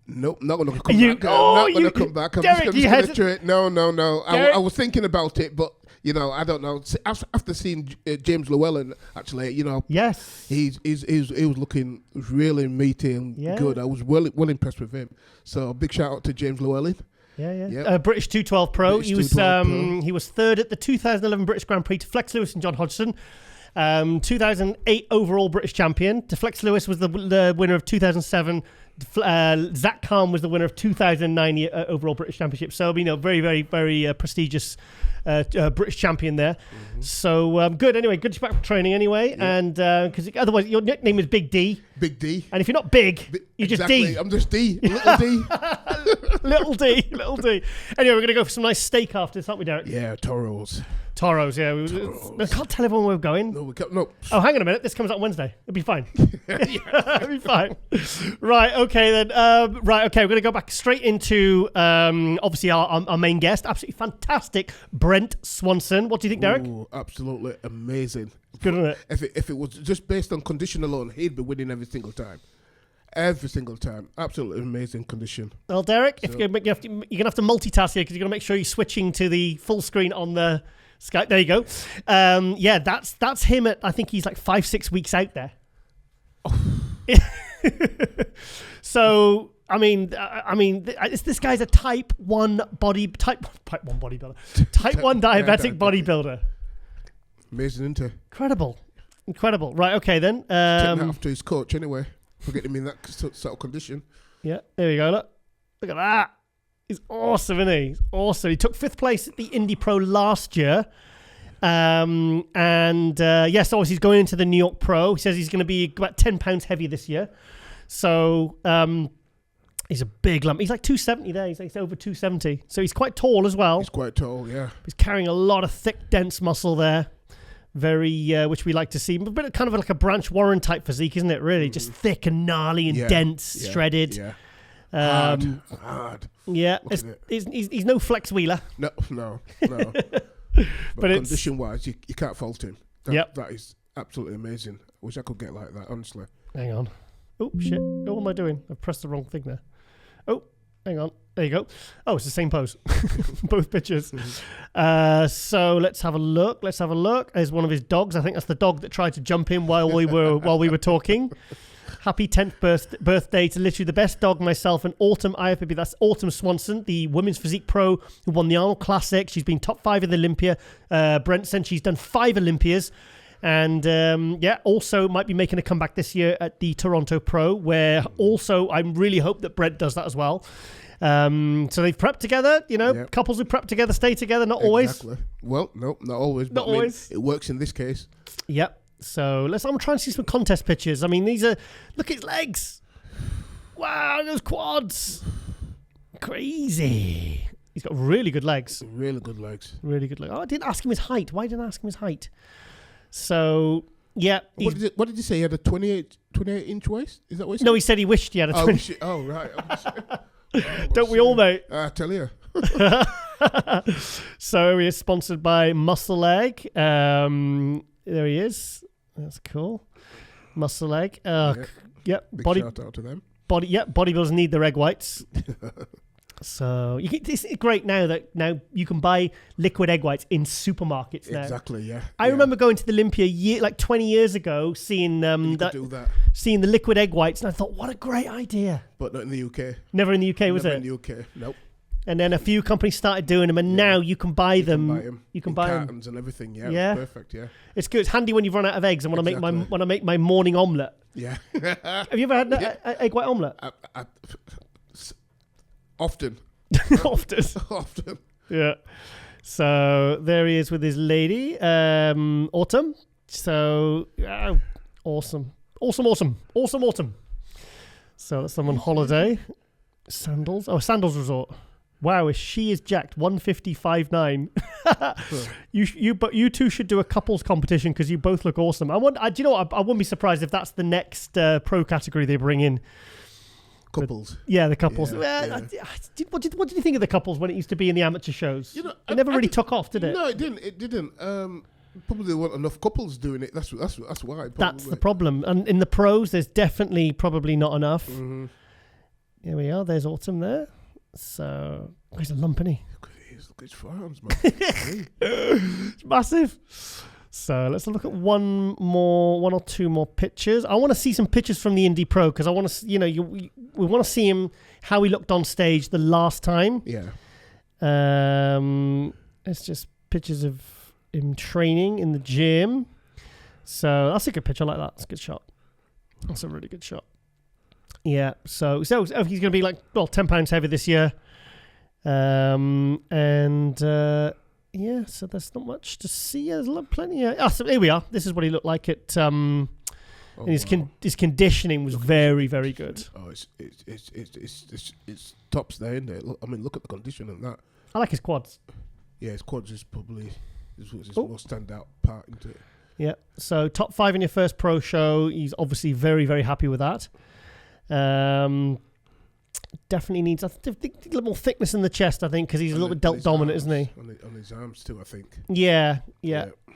Nope, not going to come back. I'm not going to come back. I'm Derek, just going to try it. No. I was thinking about it, but, I don't know. After seeing James Llewellyn, actually, yes, he was looking really meaty and good. I was well impressed with him. So big shout out to James Llewellyn. Yeah. British 212 Pro. He was third at the 2011 British Grand Prix to Flex Lewis and John Hodgson. 2008 overall British champion. Flex Lewis was the winner of 2007. Zach Khan was the winner of 2009 overall British Championship. So, very, very, very prestigious British champion there. Mm-hmm. So, good. Anyway, good back for training anyway. Yeah. And because otherwise your nickname is Big D. Big D. And if you're not big, you're just D. I'm just D. Little D. Little D. Anyway, we're going to go for some nice steak after this, aren't we, Derek? Yeah, Toros, yeah. I can't tell everyone where we're going. No, we can't. No. Oh, hang on a minute. This comes out Wednesday. It'll be fine. It'll be fine. Right, okay then. We're going to go back straight into, obviously, our main guest. Absolutely fantastic, Brent Swansen. What do you think, Derek? Ooh, absolutely amazing. Good, isn't it? If it was just based on condition alone, he'd be winning every single time. Every single time. Absolutely amazing condition. Well, Derek, if you're going to have to multitask here because you're going to make sure you're switching to the full screen on the Skype. There you go. Yeah, that's him at, I think he's like 5-6 weeks out there. Oh. So, this guy's a type 1 bodybuilder. Type 1 diabetic bodybuilder. Amazing, isn't it? Incredible. Right, okay then. Take that after his coach anyway. For getting him in that sort of condition. Yeah, there you go. Look at that. He's awesome, isn't he? He's awesome. He took 5th place at the Indy Pro last year. So obviously he's going into the New York Pro. He says he's going to be about 10 pounds heavier this year. So he's a big lump. He's like 270 there. He's over 270. So he's quite tall as well. He's quite tall, yeah. He's carrying a lot of thick, dense muscle there. Very, which we like to see. But kind of like a Branch Warren type physique, isn't it? Really, just thick and gnarly and dense, shredded. Yeah. Hard. Yeah, he's no Flex Wheeler. No. But condition-wise, you can't fault him. That is absolutely amazing. I wish I could get like that, honestly. Hang on. Oh, shit. What am I doing? I've pressed the wrong thing there. Oh, hang on. There you go. Oh, it's the same pose. Both pictures. So let's have a look. There's one of his dogs. I think that's the dog that tried to jump in while we were talking. Happy 10th birthday to literally the best dog, myself, and Autumn IFBB. That's Autumn Swansen, the women's physique pro who won the Arnold Classic. She's been top 5 in the Olympia. Brent said she's done 5 Olympias. And also might be making a comeback this year at the Toronto Pro, where also I really hope that Brent does that as well. So they've prepped together, couples who prep togetger stay together, not always. Well, no, not always. Not always. It works in this case. Yep. So I'm trying to see some contest pictures. I mean, look at his legs. Wow, those quads. Crazy. He's got really good legs. Really good legs. Oh, I didn't ask him his height. Why didn't I ask him his height? So, yeah. What did you say? He had a 28-inch waist? Is that what he said? No, he said he wished he had a 20. Oh, right. Don't we all, mate? I tell you. So he is sponsored by Muscle Leg. There he is. That's cool. Muscle Leg. Yep. Big shout out to them. Bodybuilders need their egg whites. So it's great now you can buy liquid egg whites in supermarkets now. Exactly, yeah. I remember going to the Olympia like 20 years ago, seeing seeing the liquid egg whites, and I thought, what a great idea. But not in the UK. Never in the UK, was it? Never in the UK, nope. And then a few companies started doing them, and now you can buy them. You can buy them. Cartons and everything. Yeah, it's perfect. Yeah, it's good. It's handy when you've run out of eggs and want to make my morning omelette. Yeah. Have you ever had an egg white omelette? Often. Often. Yeah. So there he is with his lady, Autumn. So awesome. So that's them on holiday. Sandals. Oh, Sandals Resort. Wow, she is jacked. 155.9. But you two should do a couples competition because you both look awesome. Do you know what? I wouldn't be surprised if that's the next pro category they bring in. Couples. The couples. What did you think of the couples when it used to be in the amateur shows? It never really took off, did it? No, it didn't. Probably there weren't enough couples doing it. That's why. Probably. That's the problem. And in the pros, there's definitely probably not enough. Mm-hmm. Here we are. There's Autumn there. So he's a lump, isn't he? Look at his forearms, man. It's massive. So let's look at one or two more pictures. I want to see some pictures from the Indy Pro because I want to, we want to see him how he looked on stage the last time. Yeah. It's just pictures of him training in the gym. So that's a good picture. I like that. That's a good shot. That's a really good shot. Yeah. So he's going to be 10 pounds heavy this year. Yeah, so there's not much to see. There's plenty. So here we are. This is what he looked like at. His conditioning was very, very good. Oh, it's tops there, isn't it? Look at the condition and that. I like his quads. Yeah, his quads is probably his most standout part into it. Yeah. So top 5 in your first pro show. He's obviously very, very happy with that. Definitely needs a little more thickness in the chest, I think, because he's a little bit delt dominant, isn't he? On his arms too, I think. Yeah.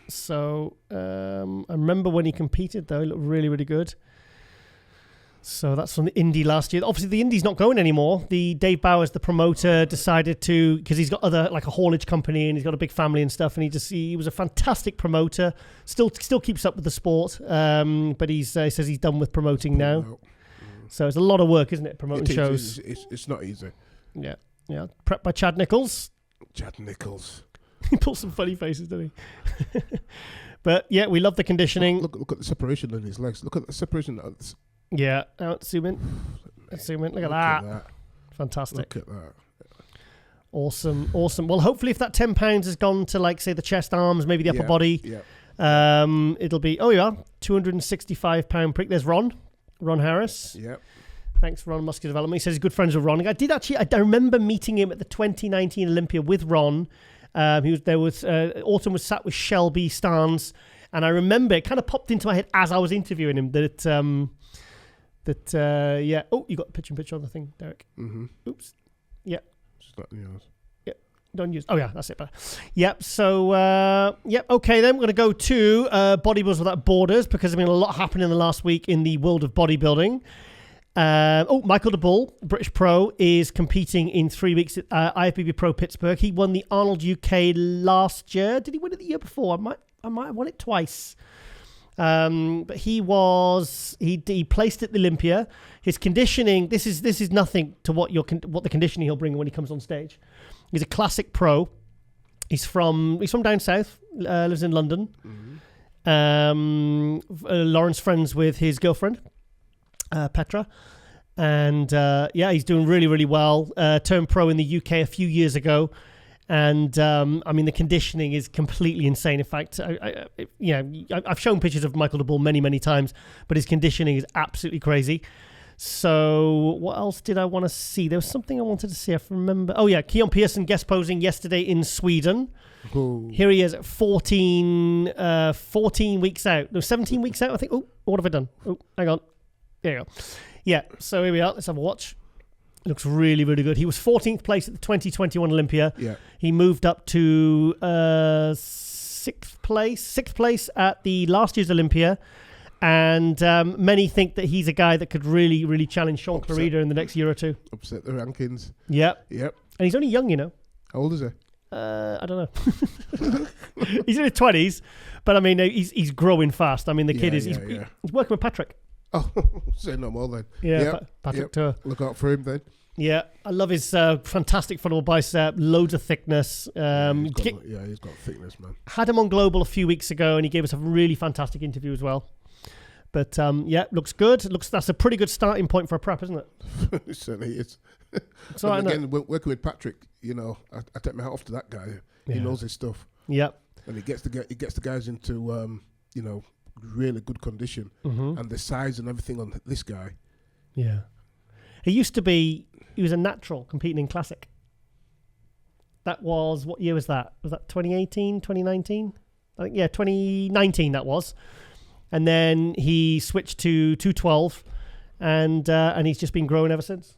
So I remember when he competed, though, he looked really, really good. So that's from the Indy last year. Obviously, the Indy's not going anymore. The Dave Bowers, the promoter, decided to, because he's got other, like a haulage company, and he's got a big family and stuff. And he was a fantastic promoter. Still keeps up with the sport, but he says he's done with promoting now. No. So it's a lot of work, isn't it? Promoting shows. It's not easy. Yeah. Prepped by Chad Nichols. Chad Nichols. He pulls some funny faces, doesn't he? But yeah, we love the conditioning. Look at the separation in his legs. Look at the separation. Yeah, let's zoom in. Look at that. Fantastic. Look at that. Awesome. Well, hopefully if that 10 pounds has gone to, like, say, the chest, arms, maybe the upper body, it'll be, 265 prick. There's Ron Harris. Yep. Thanks, Ron, Muscular Development. He says he's good friends with Ron. I remember meeting him at the 2019 Olympia with Ron. Autumn was sat with Shelby Starnes, and I remember it kind of popped into my head as I was interviewing him Oh, you got picture on the thing, Derek. Mm-hmm. Oops. Yeah. It's not yours. Yeah. Don't use. Oh yeah, that's it. Yep. So Okay, then we're gonna go to Bodybuilders Without Borders, because there's been a lot happening in the last week in the world of bodybuilding. Michael DeBull, British pro, is competing in 3 weeks at IFBB Pro Pittsburgh. He won the Arnold UK last year. Did he win it the year before? I might have won it twice. But he placed at the Olympia. His conditioning, this is nothing to what the conditioning he'll bring when he comes on stage. He's a classic pro. He's from down south, lives in London. Mm-hmm. Lauren's friends with his girlfriend, Petra. And he's doing really, really well. Turned pro in the UK a few years ago. And the conditioning is completely insane. In fact, I've shown pictures of Michael DeBull many, many times, but his conditioning is absolutely crazy. So what else did I want to see? There was something I wanted to see. I remember. Oh yeah, Keon Pearson guest posing yesterday in Sweden. Ooh. Here he is at 14 weeks out. No, 17 weeks out, I think. Oh, what have I done? Oh, hang on. There you go. Yeah, so here we are. Let's have a watch. Looks really, really good. He was 14th place at the 2021 Olympia. Yeah. He moved up to sixth place at the last year's Olympia. And many think that he's a guy that could really, really challenge Sean Clarida in the next year or two. Upset the rankings. Yep. And he's only young, you know. How old is he? I don't know. He's in his 20s, but I mean, he's growing fast. I mean, the kid is he's working with Patrick. Oh, say no more then. Yeah, Patrick Tour. Look out for him then. Yeah, I love his fantastic frontal bicep, loads of thickness. He's got thickness, man. Had him on Global a few weeks ago, and he gave us a really fantastic interview as well. But looks good. That's a pretty good starting point for a prep, isn't it? It certainly is. So again, working with Patrick, I take my hat off to that guy. He knows his stuff. Yep. And he gets the guys into really good condition, and the size and everything on this guy. Yeah. He was a natural competing in Classic. That was, what year was that? Was that 2018, 2019? I think, 2019 that was. And then he switched to 212, and he's just been growing ever since.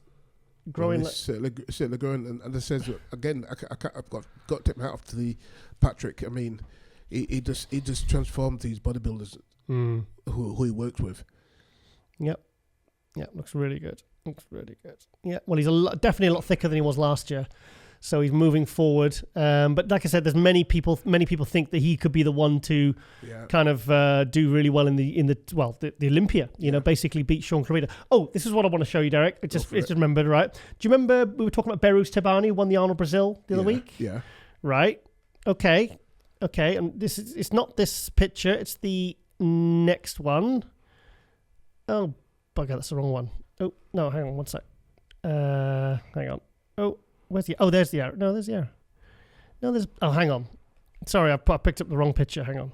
Growing, certainly growing. And it says again, I've got to tip my hat off to the Patrick. I mean, he just transformed these bodybuilders who he worked with. Yep. Yeah, looks really good. Yeah, well, he's definitely a lot thicker than he was last year, so he's moving forward. But like I said, there's many people think that he could be the one to kind of do really well in the Olympia. Basically beat Sean Clarida. Oh, this is what I want to show you, Derek. I just remembered, right? Do you remember we were talking about Beirut Tabani who won the Arnold Brazil the other week? Yeah. Right. Okay. And it's not this picture. It's the next one. Oh, bugger, that's the wrong one. Oh, no, hang on one sec. Hang on. Oh, where's the... Oh, there's the arrow. No, there's the arrow. No, there's... Oh, hang on. Sorry, I picked up the wrong picture. Hang on.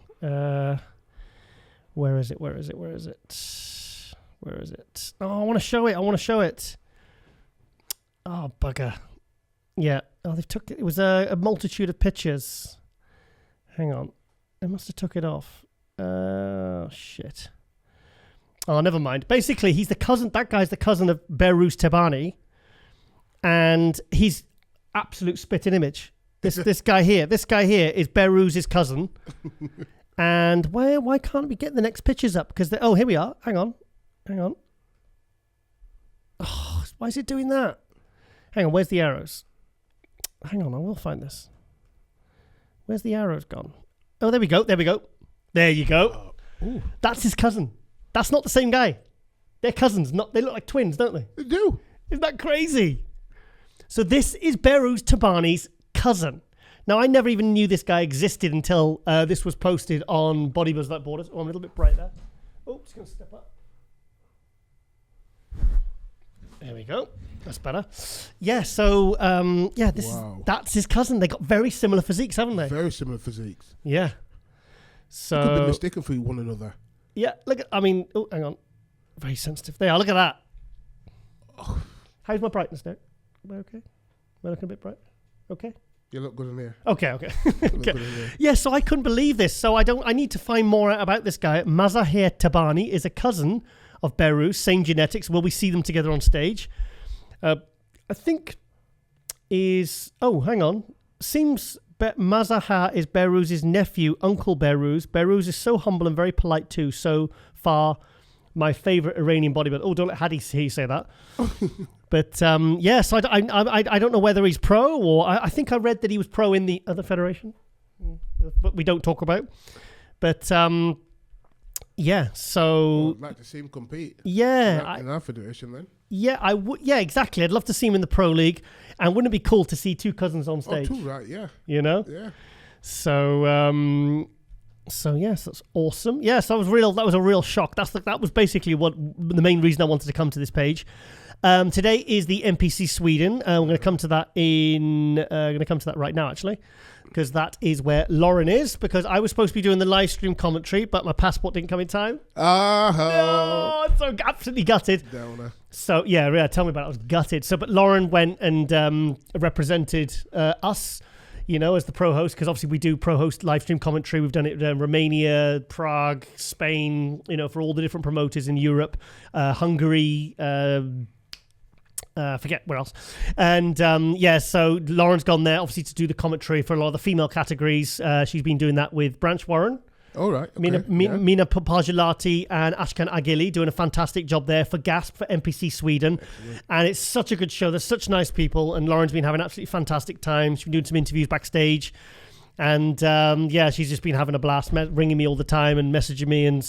Where is it? Oh, I want to show it. Oh, bugger. Yeah. Oh, they've took it. It was a multitude of pictures. Hang on. They must have took it off. Oh, shit. Oh, never mind. Basically, he's the cousin. That guy's the cousin of Behrooz Tabani, and he's absolute spitting image. This guy here is Behrouz's cousin. And why can't we get the next pictures up? Because here we are. Hang on. Oh, why is it doing that? Hang on, where's the arrows? Hang on, I will find this. Where's the arrows gone? Oh, there we go. There you go. That's his cousin. That's not the same guy. They're cousins. They look like twins, don't they? They do. Isn't that crazy? So this is Behrouz Tabani's cousin. Now, I never even knew this guy existed until this was posted on Bodybuilding Without Borders. Oh, I'm a little bit bright there. Oh, just going to step up. There we go. That's better. Yeah, so, that's his cousin. They got very similar physiques, haven't they? Very similar physiques. Yeah. So... They could be mistaken for one another. Yeah, look at... hang on. Very sensitive. There, look at that. Oh. How's my brightness now? Am I okay? Am I looking a bit bright? Okay? You look good in there. Okay. Okay. Yeah, so I couldn't believe this. So I need to find more out about this guy. Mazahir Tabani is a cousin of Behrouz, same genetics. Will we see them together on stage? I think is... Oh, hang on. Seems Mazahir is Behrouz's nephew, Uncle Behrouz. Behrouz is so humble and very polite too. So far, my favourite Iranian bodybuilder. Oh, don't let Hadi say that. But so I don't know whether he's pro or I think I read that he was pro in the other federation, but we don't talk about. But so I'd like to see him compete. Yeah, in our federation then. Yeah, I would. Yeah, exactly. I'd love to see him in the pro league, and wouldn't it be cool to see two cousins on stage? Oh, two, right? Yeah. You know. Yeah. So. So yes, that's awesome. Yes, that was a real shock. That was basically what the main reason I wanted to come to this page. Today is the NPC Sweden. We're going to come to that right now, actually, because that is where Lauren is. Because I was supposed to be doing the live stream commentary, but my passport didn't come in time. No, I'm so absolutely gutted. Downer. So yeah, tell me about it. I was gutted. So, but Lauren went and represented us. You know, as the pro host, because obviously we do pro host live stream commentary. We've done it in Romania, Prague, Spain, you know, for all the different promoters in Europe, Hungary, forget where else. And so Lauren's gone there, obviously, to do the commentary for a lot of the female categories. She's been doing that with Branch Warren. All right. Okay. Mina Papagelati and Ashkan Agili doing a fantastic job there for GASP for NPC Sweden. Excellent. And it's such a good show. There's such nice people. And Lauren's been having an absolutely fantastic time. She's been doing some interviews backstage. And she's just been having a blast, ringing me all the time and messaging me. And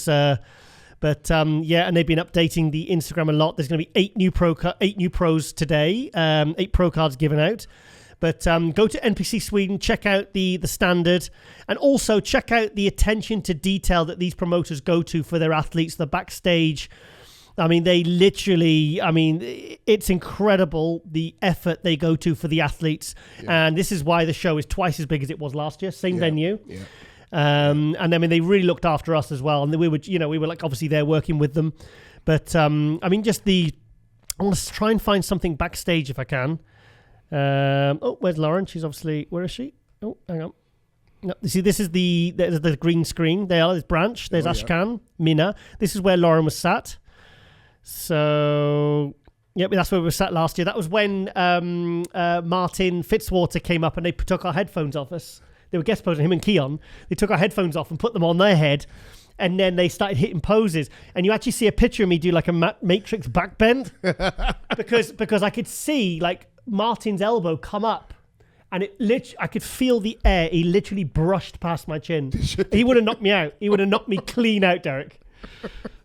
and they've been updating the Instagram a lot. There's going to be 8 new pros today, 8 pro cards given out. But go to NPC Sweden, check out the standard, and also check out the attention to detail that these promoters go to for their athletes, the backstage. I mean, it's incredible the effort they go to for the athletes. Yeah. And this is why the show is twice as big as it was last year, same venue. Yeah. And I mean, they really looked after us as well. And we were like obviously there working with them. But I want to try and find something backstage if I can. Where's Lauren? She's obviously, where is she? Oh, hang on. No, see, this is the green screen. There's Branch. There's Ashkan, Mina. This is where Lauren was sat. So, that's where we were sat last year. That was when Martin Fitzwater came up and they took our headphones off us. They were guest posing, him and Keon. They took our headphones off and put them on their head. And then they started hitting poses. And you actually see a picture of me do like a Matrix back bend. because I could see like Martin's elbow come up. And I could feel the air. He literally brushed past my chin. He would have knocked me out. He would have knocked me clean out, Derek.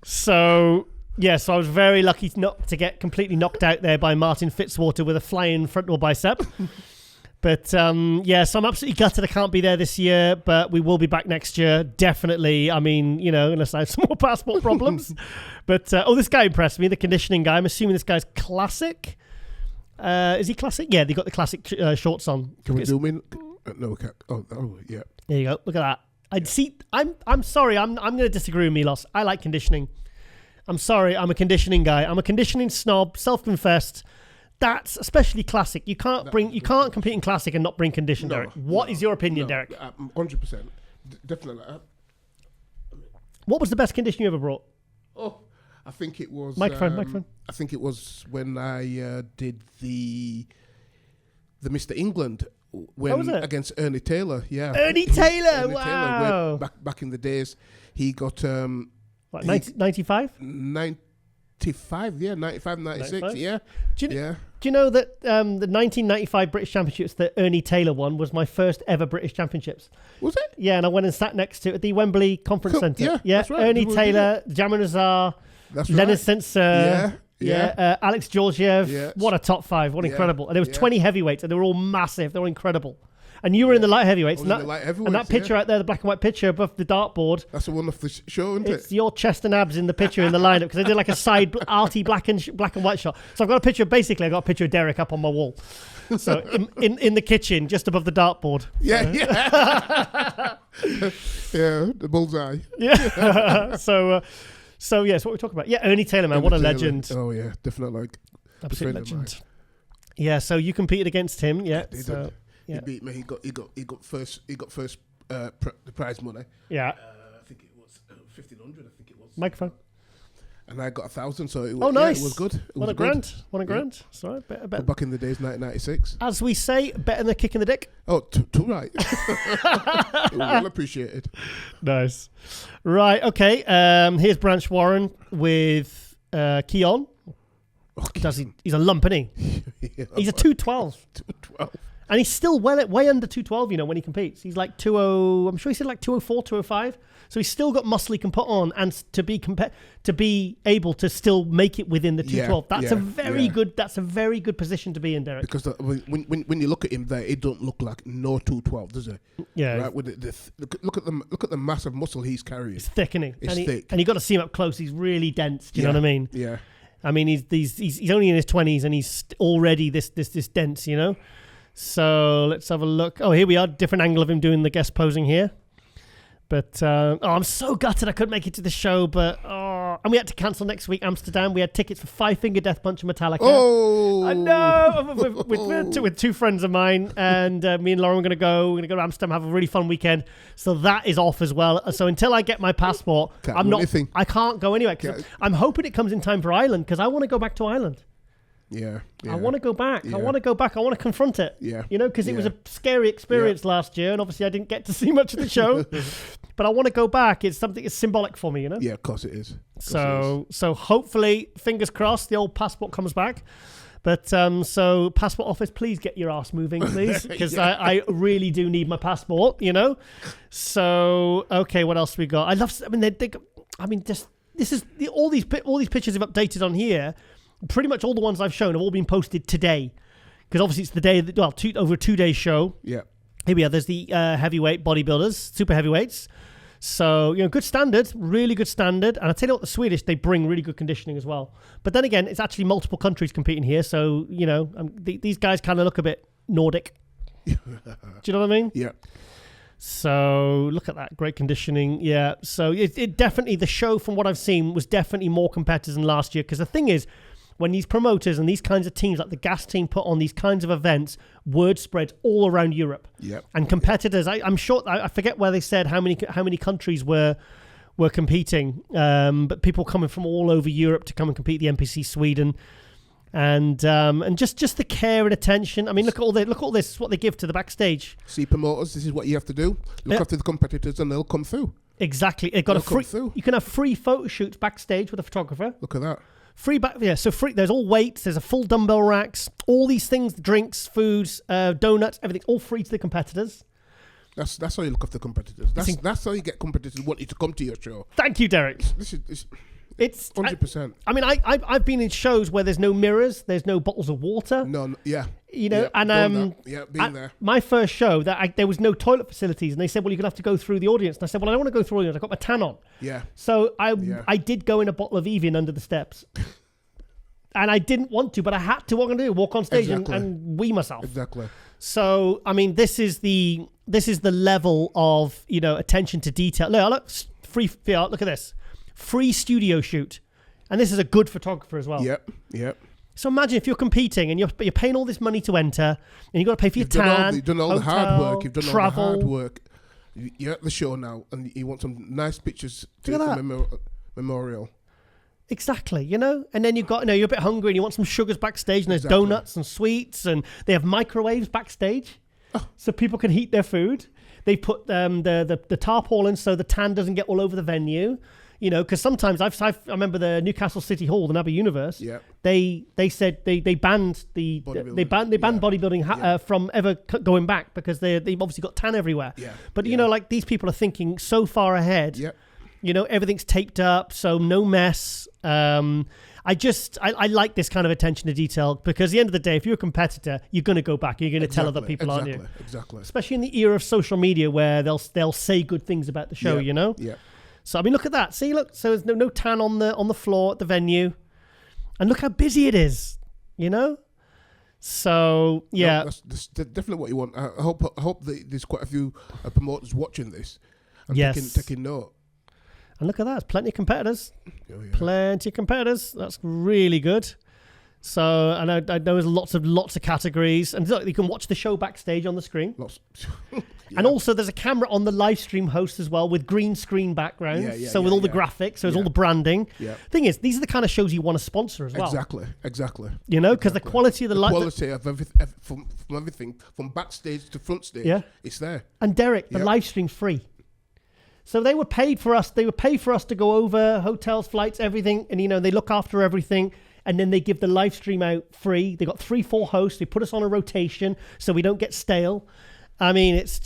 So I was very lucky not to get completely knocked out there by Martin Fitzwater with a flying frontal bicep. But so I'm absolutely gutted I can't be there this year, but we will be back next year, definitely. I mean, unless I have some more passport problems. But this guy impressed me, the conditioning guy. I'm assuming this guy's classic. Is he classic? Yeah, they got the classic shorts on. Can we zoom in? No, we can't. Oh, yeah. There you go. Look at that. I'm sorry. I'm going to disagree with Milos. I like conditioning. I'm sorry. I'm a conditioning guy. I'm a conditioning snob, self-confessed. That's especially classic. You can't compete in classic and not bring condition, Derek. What is your opinion, Derek? 100%. Definitely. What was the best condition you ever brought? Oh, I think it was... Microphone. I think it was when I did the Mr. England against Ernie Taylor. Yeah. Ernie Taylor, wow. Taylor, back in the days, he got... 95? 95, 96, yeah. Do you know that the 1995 British Championships that Ernie Taylor won was my first ever British Championships? Was it? Yeah, and I went and sat next to it at the Wembley Conference Centre. Yeah, that's right. Ernie Taylor, Jamin Azar, Leonard Sensor, Alex Georgiev. Yeah. What a top five. What incredible. And there was 20 heavyweights, and they were all massive. They were incredible. And you were in the light heavyweights. And that picture out there, the black and white picture above the dartboard. That's the one off the show, isn't it? It's your chest and abs in the picture in the lineup, because I did like a side arty black and white shot. So I've got a picture, basically, I got a picture of Derek up on my wall. So in the kitchen, just above the dartboard. Yeah. Yeah, the bullseye. Yeah. So yes, what we're talking about. Yeah, Ernie Taylor, man, what a legend. Oh yeah, definitely absolute legend. Yeah, so you competed against him, yeah. He did. He beat me. He got first the prize money. Yeah. I think it was 1,500. I think it was. Microphone. And I got 1,000, so it was, nice. It was good. It Won was a grand. Won a grand. Sorry, better. Back in the days, 1996. As we say, better than a kick in the dick. Oh, too right. It was well appreciated. Nice. Right. Okay. Here's Branch Warren with Keon. Okay. He's a lump, isn't he? Yeah, he's a 212. 212. And he's still way under 212, when he competes. He's like 20, I'm sure he said like 204, 205. So he's still got muscle he can put on, and to be able to still make it within the 212. That's a very good position to be in, Derek. Because when you look at him there, it don't look like no 212, does it? Yeah. Right. With look at the massive muscle he's carrying. It's thick, isn't he? It's thick. And you got to see him up close. He's really dense. Do you know what I mean? Yeah. I mean, he's only in his 20s, and he's already this dense, So let's have a look. Oh, here we are. Different angle of him doing the guest posing here. But I'm so gutted I couldn't make it to the show. But and we had to cancel next week, Amsterdam. We had tickets for Five Finger Death Punch and Metallica. Oh, I know. with two friends of mine, and me and Lauren are going to go. We're going to go to Amsterdam, have a really fun weekend. So that is off as well. So until I get my passport, I can't go anywhere. I'm hoping it comes in time for Ireland, because I want to go back to Ireland. Yeah. I want to go back. Yeah. I want to go back. I want to confront it. Yeah. Because it was a scary experience last year, and obviously I didn't get to see much of the show. But I want to go back. It's something that's symbolic for me, Yeah, of course it is. So hopefully, fingers crossed, the old passport comes back. But so passport office, please get your ass moving, please, because I really do need my passport. So okay, what else we got? I love. All these pictures I've updated on here. Pretty much all the ones I've shown have all been posted today, because obviously it's the day over a 2-day show. Yeah. Here we are. There's the heavyweight bodybuilders, super heavyweights. So good standard, really good standard. And I tell you what, the Swedish, they bring really good conditioning as well. But then again, it's actually multiple countries competing here, so these guys kind of look a bit Nordic. Do you know what I mean? Yeah. So look at that, great conditioning. Yeah. So it definitely, the show from what I've seen was definitely more competitors than last year, because the thing is, when these promoters and these kinds of teams, like the Gas team, put on these kinds of events, word spreads all around Europe. Yep. And competitors, I'm sure, I forget where they said how many countries were competing, but people coming from all over Europe to come and compete, the NPC Sweden, and just the care and attention. I mean, look at all this. This is what they give to the backstage. See, promoters, this is what you have to do. Look after the competitors, and they'll come through. Exactly. They've got you can have free photo shoots backstage with a photographer. Look at that. Free free. There's all weights. There's a full dumbbell racks. All these things, drinks, foods, donuts, everything's all free to the competitors. That's how you look after competitors. That's how you get competitors wanting to come to your show. Thank you, Derek. It's 100%. I mean, I've been in shows where there's no mirrors, there's no bottles of water. No, yeah. Being there. My first show, there was no toilet facilities, and they said, well, you're going to have to go through the audience. And I said, well, I don't want to go through the audience. I've got my tan on. Yeah. So I did go in a bottle of Evian under the steps. And I didn't want to, but I had to. What I'm going to do? Walk on stage and wee myself. Exactly. So, I mean, this is the level of, attention to detail. Look, look at this. Free studio shoot. And this is a good photographer as well. Yep. So imagine if you're competing and you're paying all this money to enter, and you've got to pay for your tan, you've done all the hard work. You've done travel. all the hard work. You're at the show now, and you want some nice pictures to memorial. Exactly, and then you've got, you're a bit hungry and you want some sugars backstage, and there's donuts and sweets, and they have microwaves backstage, so people can heat their food. They put the tarpaulin so the tan doesn't get all over the venue. You know, because sometimes I remember the Newcastle City Hall, the Naby Universe. Yeah. They said they banned bodybuilding from ever going back because they've obviously got tan everywhere. Yeah. But you know, like these people are thinking so far ahead. Yeah. You know, everything's taped up, so no mess. I like this kind of attention to detail because at the end of the day, if you're a competitor, you're going to go back. You're going to tell other people, aren't you? Exactly. Especially in the era of social media where they'll say good things about the show. You know. Yeah. So I mean, look at that. See, look. So there's no tan on the floor at the venue, and look how busy it is. You know. So yeah, no, that's definitely what you want. I hope that there's quite a few promoters watching this and taking note. And look at that. Plenty of competitors. Oh, yeah. Plenty of competitors. That's really good. So, and I know there's lots of categories. And look, you can watch the show backstage on the screen. Lots. And also there's a camera on the live stream host as well with green screen backgrounds. With all the graphics, so there's all the branding. Yeah. Thing is, these are the kind of shows you want to sponsor as well. Exactly. You know, because the quality of the quality of everything, from everything, from backstage to front stage, it's there. And Derek, the live stream's free. So they were paid for us. They were paid for us to go over hotels, flights, everything. And, you know, they look after everything. And then they give the live stream out free. They got 3-4 hosts. They put us on a rotation so we don't get stale. I mean, it's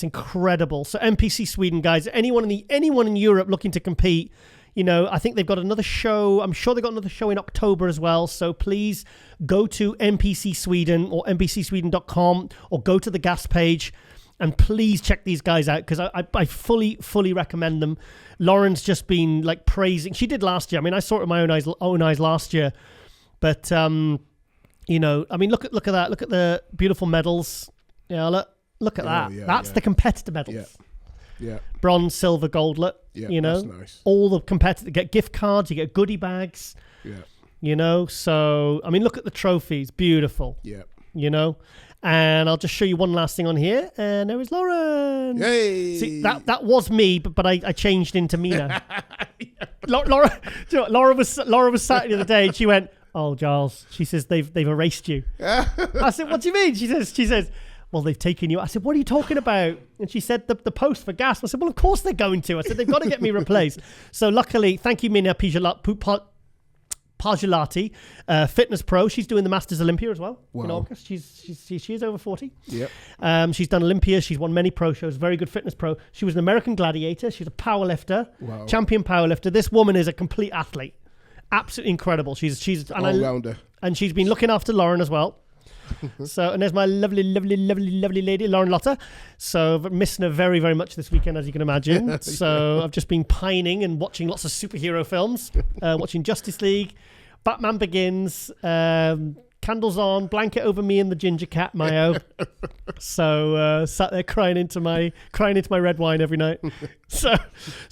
incredible. So NPC Sweden, guys, anyone in Europe looking to compete, you know, I think they've got another show. I'm sure they've got another show in October as well. So please go to NPC Sweden or npcsweden.com or go to the gas page. And please check these guys out because I fully recommend them. Lauren's just been like praising. She did last year. I mean, I saw it with my own eyes last year. But you know, I mean, look at that. Look at the beautiful medals. Yeah, look at that. Yeah, that's the competitor medals. Yeah. Bronze, silver, gold. You know, that's nice. all the competitors get gift cards. You get goodie bags. Yeah. You know, so I mean, look at the trophies. Beautiful. Yeah. You know. And I'll just show you one last thing on here. And there is Lauren. Yay! See, that was me, but I changed into Mina. Laura, do you know what? Laura was sat the other day and she went, "Oh, Giles," she says, they've erased you. I said, "What do you mean?" She says, "Well, they've taken you." I said, "What are you talking about?" And she said, the post for gas. I said, "Well, of course they're going to." I said, "They've got to get me replaced." So luckily, thank you, Mina Pagilati, fitness pro. She's doing the Masters Olympia as well in August. She is over 40. Yep. She's done Olympia. She's won many pro shows. Very good fitness pro. She was an American gladiator. She's a powerlifter, champion powerlifter. This woman is a complete athlete. Absolutely incredible. She's an all-rounder. And she's been looking after Lauren as well. So, and there's my lovely lady, Lauren Lotter. So I've missing her very, very much this weekend, as you can imagine. So I've just been pining and watching lots of superhero films, watching Justice League, Batman Begins, candles on, blanket over me and the ginger cat, Mayo. So sat there crying into my red wine every night. So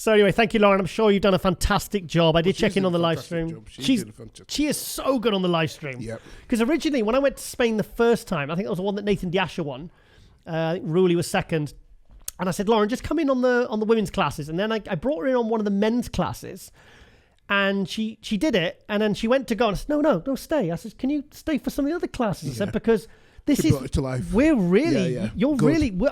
anyway, thank you, Lauren. I'm sure you've done a fantastic job. I did check in on the live stream. She is so good on the live stream. Yep. Because originally, when I went to Spain the first time, I think that was the one that Nathan Diasha won. I think Ruli was second. And I said, Lauren, just come in on the women's classes. And then I brought her in on one of the men's classes. And she did it, and then she went to go, and I said, no, stay. I said, can you stay for some of the other classes? I said, because this she brought it to life. We're really,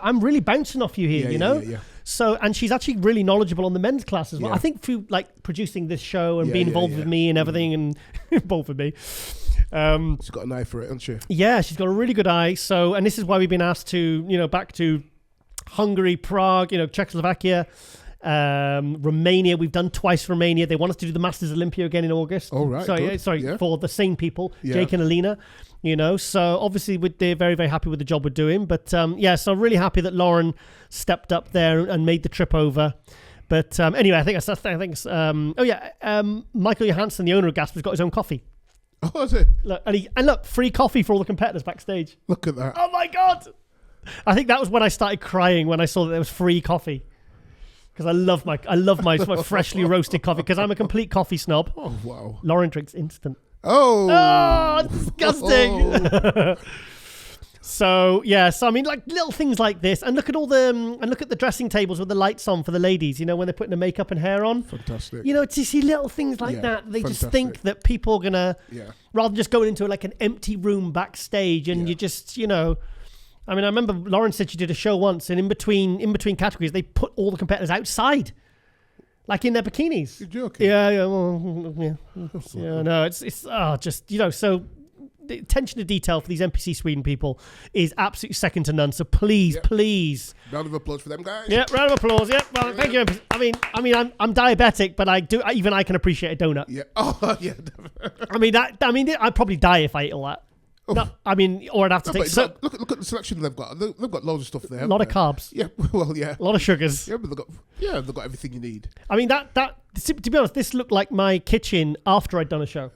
I'm really bouncing off you here, you know? Yeah. So, and she's actually really knowledgeable on the men's class as well. I think through like producing this show and being involved with me and everything and involved with me. She's got an eye for it, hasn't she? Yeah, she's got a really good eye. So, and this is why we've been asked to, back to Hungary, Prague, Czechoslovakia, Romania. We've done twice Romania. They want us to do the Masters Olympia again in August. Oh, right. For the same people, Jake and Alina. So obviously they're very, very happy with the job we're doing. But so I'm really happy that Lauren stepped up there and made the trip over. But anyway, I think Michael Johansson, the owner of Gasp, has got his own coffee. Oh, is it? Look, free coffee for all the competitors backstage. Look at that. Oh my God. I think that was when I started crying when I saw that there was free coffee. Because I love my freshly roasted coffee because I'm a complete coffee snob. Oh, wow. Lauren drinks instant. Oh, disgusting. So I mean, like little things like this, and look at the dressing tables with the lights on for the ladies. When they're putting the makeup and hair on. Fantastic. To see little things like that. They just think that people are gonna, rather than just going into like an empty room backstage, and you just, I mean, I remember Lauren said she did a show once, and in between categories, they put all the competitors outside. like in their bikinis. You're joking. Yeah. Well, yeah. No, it's just so. The attention to detail for these NPC Sweden people is absolutely second to none. So please. Round of applause for them guys. Yeah, round of applause. Yeah, well, thank you. I mean, I'm diabetic, but I can appreciate a donut. Yeah. Oh, yeah. I'd probably die if I ate all that. Oh. No, or I'd have to take. So, look at the selection they've got. They've got loads of stuff there. A lot of carbs. Yeah. Well, yeah. A lot of sugars. Yeah, but they've got everything you need. I mean, that to be honest, this looked like my kitchen after I'd done a show.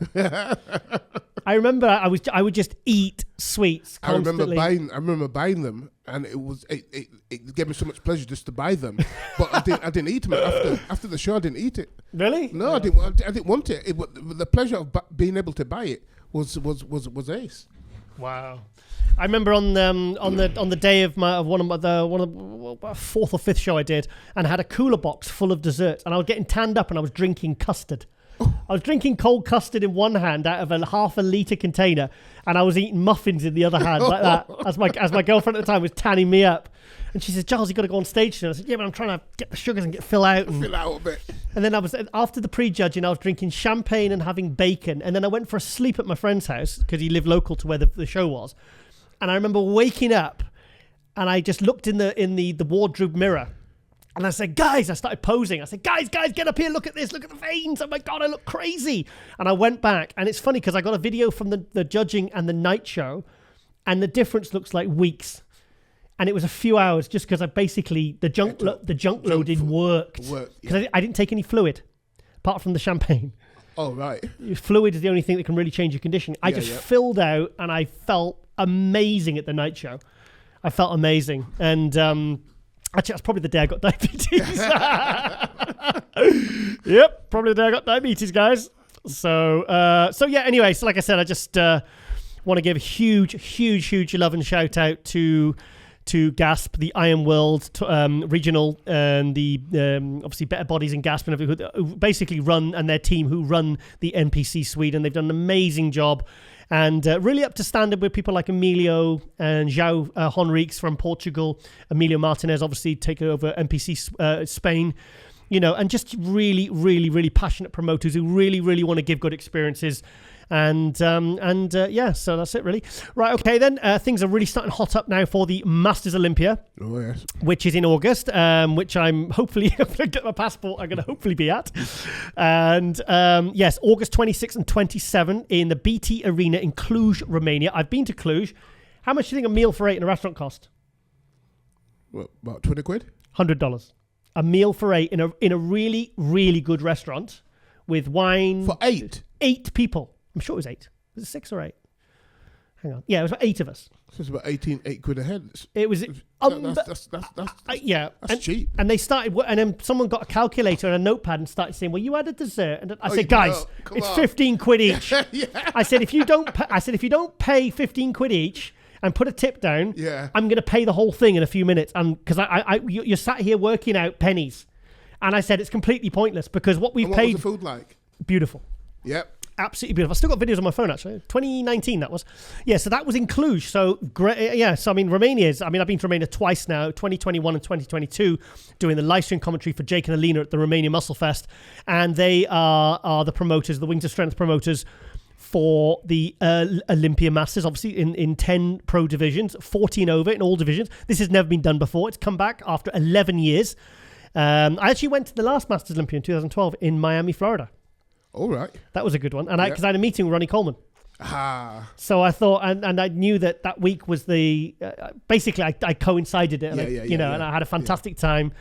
I remember I would just eat sweets constantly. I remember buying them, and it gave me so much pleasure just to buy them. But I didn't eat them after the show. I didn't eat it. Really? No, I didn't want it. The pleasure of being able to buy it was ace. Wow. I remember on the day of one of the fourth or fifth show I did, and I had a cooler box full of dessert, and I was getting tanned up, and I was drinking custard. I was drinking cold custard in one hand out of a half a litre container, and I was eating muffins in the other hand like that. As my girlfriend at the time was tanning me up, and she said, "Giles, you got to go on stage soon." I said, "Yeah, but I'm trying to get the sugars and fill out a bit." And then I was after the prejudging, I was drinking champagne and having bacon, and then I went for a sleep at my friend's house because he lived local to where the show was. And I remember waking up, and I just looked in the wardrobe mirror. And I said, guys, I started posing. I said, guys, get up here. Look at this. Look at the veins. Oh, my God, I look crazy. And I went back. And it's funny because I got a video from the judging and the night show. And the difference looks like weeks. And it was a few hours just because the junk loading worked. Because I didn't take any fluid apart from the champagne. Oh, right. Fluid is the only thing that can really change your condition. I just filled out, and I felt amazing at the night show. I felt amazing. And... actually, that's probably the day I got diabetes. Yep, probably the day I got diabetes, guys. So yeah, anyway, so like I said, I just want to give a huge love and shout out to GASP, the Iron World regional, and the obviously Better Bodies and GASP, and everything, who basically run, and their team who run the NPC Sweden. They've done an amazing job. And really up to standard with people like Emilio and João Henriques from Portugal. Emilio Martinez obviously taking over NPC Spain, and just really passionate promoters who really want to give good experiences. And yeah, so that's it really. Right, okay then. Things are really starting hot up now for the Masters Olympia. Oh, yes. Which is in August, which I'm hopefully, if I get my passport, I'm going to hopefully be at. And yes, August 26th and 27th in the BT Arena in Cluj, Romania. I've been to Cluj. How much do you think a meal for 8 in a restaurant cost? What, about 20 quid? $100. A meal for 8 in a really good restaurant with wine. For 8? 8 people. I'm sure it was 8. Was it 6 or 8? Hang on. Yeah, it was about 8 of us. So it's about 8 quid a head. It was... That's cheap. And they started... And then someone got a calculator and a notepad and started saying, well, you had a dessert. And I said, guys, it's 15 quid each. Yeah. I said, if you don't pay 15 quid each and put a tip down, I'm going to pay the whole thing in a few minutes. Because you're sat here working out pennies. And I said, it's completely pointless because what we've paid... What was the food like? Beautiful. Yep. Absolutely beautiful. I've still got videos on my phone, actually. 2019, that was. Yeah, so that was in Cluj. So, great. Yeah, so, Romania's... I've been to Romania twice now, 2021 and 2022, doing the live stream commentary for Jake and Alina at the Romania Muscle Fest. And they are the promoters, the Wings of Strength promoters for the Olympia Masters, obviously in 10 pro divisions, 14 over in all divisions. This has never been done before. It's come back after 11 years. I actually went to the last Masters Olympia in 2012 in Miami, Florida. All right. That was a good one. And because I had a meeting with Ronnie Coleman. Ah. So I thought, and I knew that week was the, basically I coincided it, and and I had a fantastic time.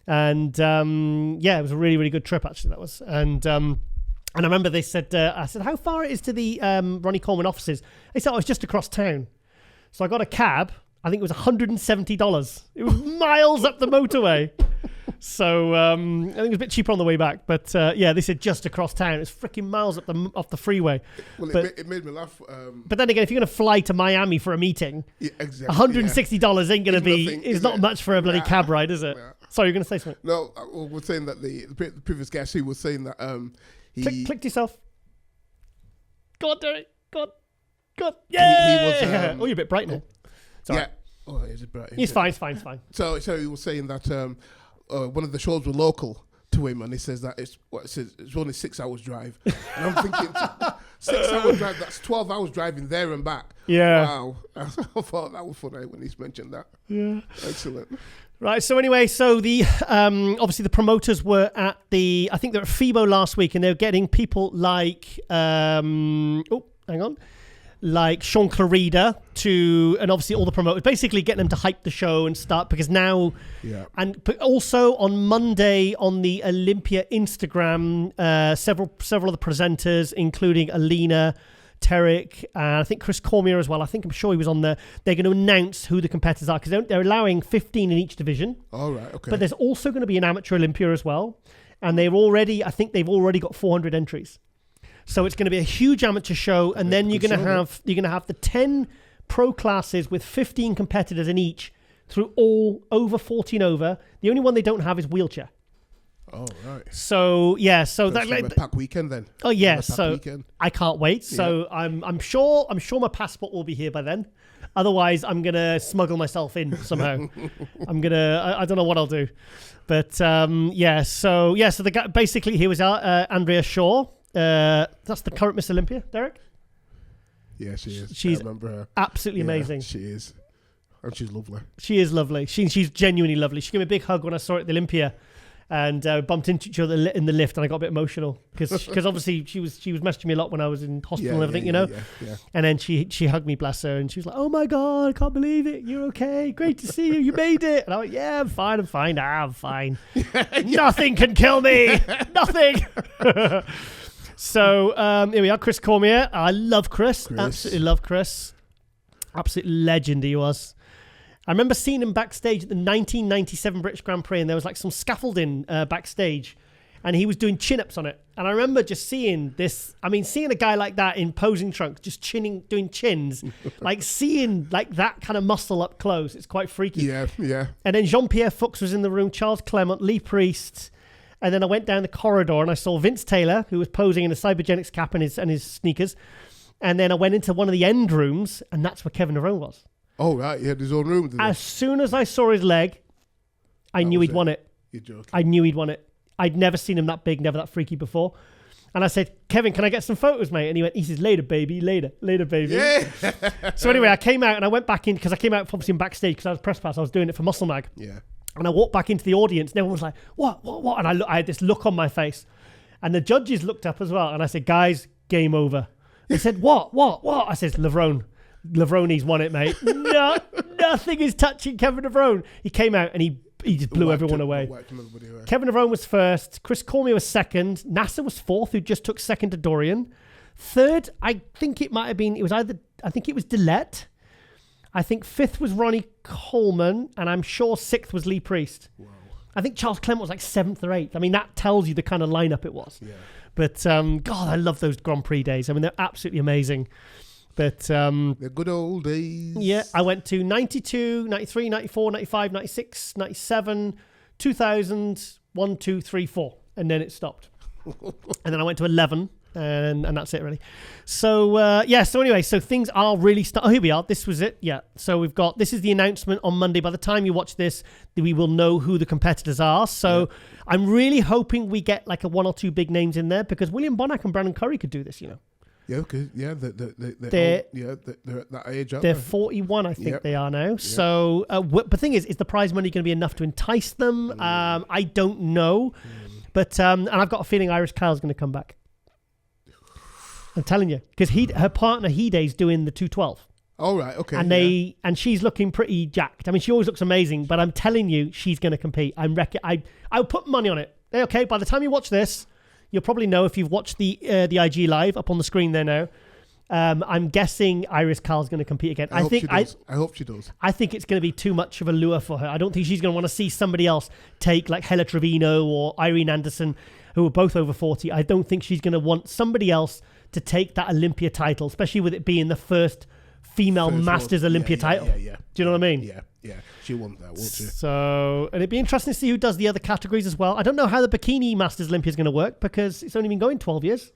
And it was a really good trip actually, that was. And I remember they said, I said, how far it is to the Ronnie Coleman offices? They said, it's just across town. So I got a cab. I think it was $170. It was miles up the motorway. So I think it was a bit cheaper on the way back, but they said just across town. It's freaking miles off the freeway. Well, it made me laugh. But then again, if you're going to fly to Miami for a meeting, exactly, $160 ain't going to be. It's not much for a bloody cab ride, is it? Sorry, you're going to say something. No, we're saying that the previous guest he was saying that he clicked yourself. Go on, Derek. Go on. Yeah. You're a bit bright now. Sorry. Yeah. Oh, he's bright. It's fine. So he was saying that one of the shows were local to him and he says that it's only 6 hours drive. And I'm thinking, 6 hours drive, that's 12 hours driving there and back. Yeah. Wow. I thought that was funny when he's mentioned that. Yeah. Excellent. Right. So anyway, so the obviously the promoters were I think they were at FIBO last week, and they were getting people like like Sean Clarida and obviously all the promoters, basically getting them to hype the show and start, because now, but also on Monday on the Olympia Instagram, several of the presenters, including Alina, Tarek, I think Chris Cormier as well. I'm sure he was on there. They're going to announce who the competitors are, because they're allowing 15 in each division. All right, okay. But there's also going to be an amateur Olympia as well, and they've already got 400 entries. So it's going to be a huge amateur show, and then you're going to have the 10 pro classes with 15 competitors in each through all over 14 over. The only one they don't have is wheelchair. Oh right. So yeah, so that's that like a pack weekend then. Oh yeah, so weekend. I can't wait. So I'm sure my passport will be here by then. Otherwise, I'm gonna smuggle myself in somehow. I don't know what I'll do, but So the guy basically, here was Andrea Shaw. That's the current Miss Olympia, Derek. Yeah, she is. She's I remember her. Absolutely amazing. She is, and she's lovely. She is lovely. She's genuinely lovely. She gave me a big hug when I saw her at the Olympia, and bumped into each other in the lift, and I got a bit emotional because obviously she was messaging me a lot when I was in hospital and everything, Yeah. And then she hugged me, bless her, and she was like, "Oh my God, I can't believe it. You're okay. Great to see you. You made it." And I went, "Yeah, I'm fine. I'm fine. Nothing can kill me. Nothing." So here we are, Chris Cormier. I love Chris. Absolutely love Chris. Absolute legend he was. I remember seeing him backstage at the 1997 British Grand Prix, and there was like some scaffolding backstage, and he was doing chin-ups on it. And I remember just seeing a guy like that in posing trunks, just doing chins, like seeing like that kind of muscle up close. It's quite freaky. Yeah. And then Jean-Pierre Fuchs was in the room, Charles Clement, Lee Priest. And then I went down the corridor and I saw Vince Taylor, who was posing in a Cybergenics cap and his sneakers. And then I went into one of the end rooms, and that's where Kevin Nerone was. Oh, right. He had his own room. As soon as I saw his leg, I knew he'd won it. You're joking. I knew he'd won it. I'd never seen him that big, never that freaky before. And I said, "Kevin, can I get some photos, mate?" And he says, "Later, baby, later, baby." Yeah. So anyway, I came out and I went back in, because I came out obviously in backstage because I was press pass. I was doing it for Muscle Mag. Yeah. And I walked back into the audience, and everyone was like, what? And I had this look on my face. And the judges looked up as well. And I said, "Guys, game over." They said, what? I said, Lavrone's won it, mate. No, nothing is touching Kevin Nerone. He came out and he just blew everyone away. Kevin Nerone was first. Chris Cormier was second. Nasser was fourth, who just took second to Dorian. Third, I think it was Dillette. I think fifth was Ronnie Coleman, and I'm sure sixth was Lee Priest. Wow. I think Charles Clement was like seventh or eighth. I mean, that tells you the kind of lineup it was. Yeah. But, God, I love those Grand Prix days. I mean, they're absolutely amazing. But the good old days. Yeah, I went to 92, 93, 94, 95, 96, 97, 2000, 1, 2, 3, 4. And then it stopped. And then I went to 11. And that's it, really. So, so anyway, so things are really oh, here we are. This was it. Yeah. So this is the announcement on Monday. By the time you watch this, we will know who the competitors are. So I'm really hoping we get like a one or two big names in there, because William Bonac and Brandon Curry could do this, you know. Yeah, okay. Yeah, they're at that age. They're 41, I think they are now. Yep. So, but the thing is the prize money going to be enough to entice them? I don't know. But, and I've got a feeling Iris Kyle's going to come back. I'm telling you, because her partner Hide's doing the 212. Oh right, okay. And she's looking pretty jacked. I mean, she always looks amazing, but I'm telling you, she's going to compete. I'll put money on it. Okay, by the time you watch this, you'll probably know if you've watched the IG live up on the screen there now. I'm guessing Iris Kyle's going to compete again. I hope she does. I think it's going to be too much of a lure for her. I don't think she's going to want to see somebody else take like Hella Trevino or Irene Anderson, who are both over 40. I don't think she's going to want somebody else to take that Olympia title, especially with it being the first female Masters Olympia title. Yeah. Do you know what I mean? Yeah. She won that, won't she? So, and it'd be interesting to see who does the other categories as well. I don't know how the Bikini Masters Olympia is going to work, because it's only been going 12 years.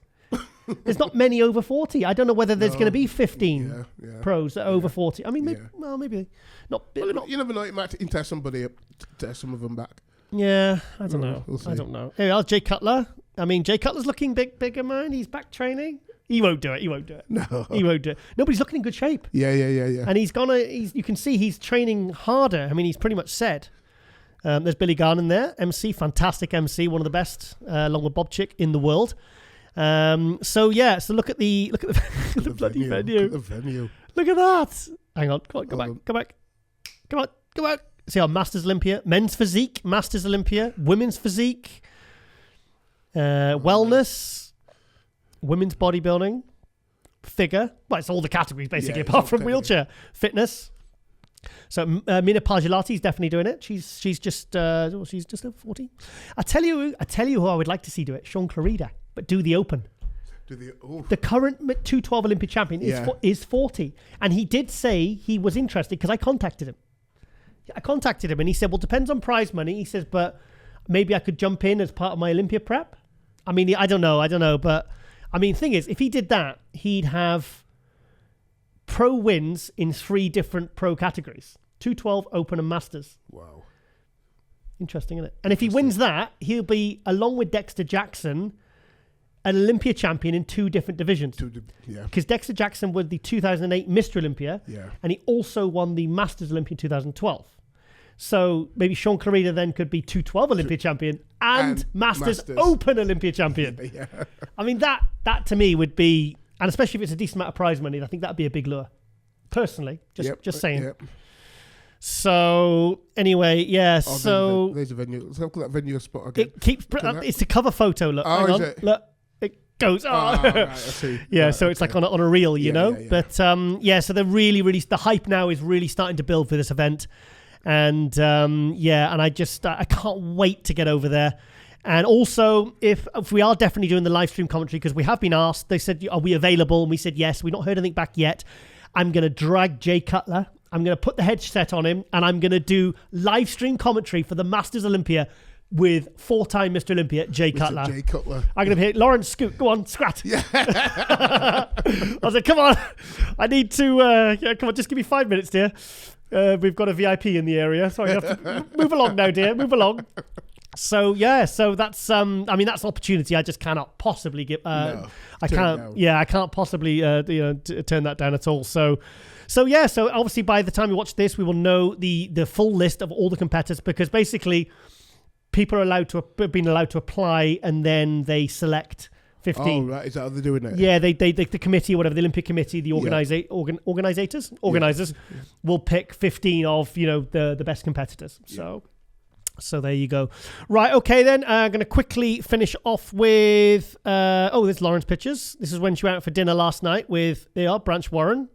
There's not many over 40. I don't know whether there's going to be 15 pros that are over 40. I mean, maybe not. Well, you never know. It might entice somebody up to some of them back. Yeah, I don't know. We'll see. I don't know. Hey, Jay Cutler. I mean, Jay Cutler's looking bigger, man. He's back training. He won't do it. No. He won't do it. No, but he's looking in good shape. Yeah. And you can see he's training harder. I mean, he's pretty much said. There's Billy Garnon there, MC, fantastic MC, one of the best, along with Bob Chick in the world. So look at the bloody venue. Look at the venue. Look at that. Hang on, come back. See our Masters Olympia, men's physique, Masters Olympia, women's physique, wellness, women's bodybuilding, figure. Well, it's all the categories basically, apart from wheelchair, fitness. So Mina Pargelati is definitely doing it. She's just over 40. I tell you who I would like to see do it. Sean Clarida, but do the Open. The current 212 Olympic champion is 40, and he did say he was interested because I contacted him. And he said, well, depends on prize money. He says, but maybe I could jump in as part of my Olympia prep. I mean, I don't know, but I mean, thing is, if he did that, he'd have pro wins in 3 different pro categories: 212, Open, and Masters. Wow, interesting, isn't it? And if he wins that, he'll be, along with Dexter Jackson, an Olympia champion in 2 different divisions. Because Dexter Jackson was the 2008 Mr. Olympia, and he also won the Masters Olympia in 2012. So maybe Sean Clarida then could be 212 Olympia champion and Masters Open Olympia champion. I mean, that to me would be, and especially if it's a decent amount of prize money, I think that'd be a big lure. Personally, just saying. Yep. So anyway, so there's a venue. Let's look at that venue spot again. It keeps. It's the cover photo. Look, hang on. It? Look, it goes. Right, I see. So it's like on a reel, you know. Yeah. But so they're really the hype now is really starting to build for this event, and and I can't wait to get over there. And also, if we are definitely doing the live stream commentary, because we have been asked, they said, are we available? And we said yes. We've not heard anything back yet. I'm going to drag Jay Cutler. I'm going to put the headset on him, and I'm going to do live stream commentary for the Masters Olympia with 4-time Mr. Olympia, Jay Cutler. I'm going to be here. Lawrence, scoot. Go on, scrat. Yeah. I was like, come on. I need to, come on, just give me 5 minutes, dear. We've got a VIP in the area, so I have to move along now, dear. Move along. So that's that's an opportunity I just cannot possibly give. I can't possibly turn that down at all. So obviously by the time you watch this, we will know the full list of all the competitors, because basically people are being allowed to apply, and then they select 15. Oh, right. Is that how they're doing it? Yeah, the committee, or whatever, the Olympic committee, the organizers will pick 15 of the best competitors. So there you go. Right, okay then. I'm going to quickly finish off with... there's Lauren's pictures. This is when she went out for dinner last night with Branch Warren.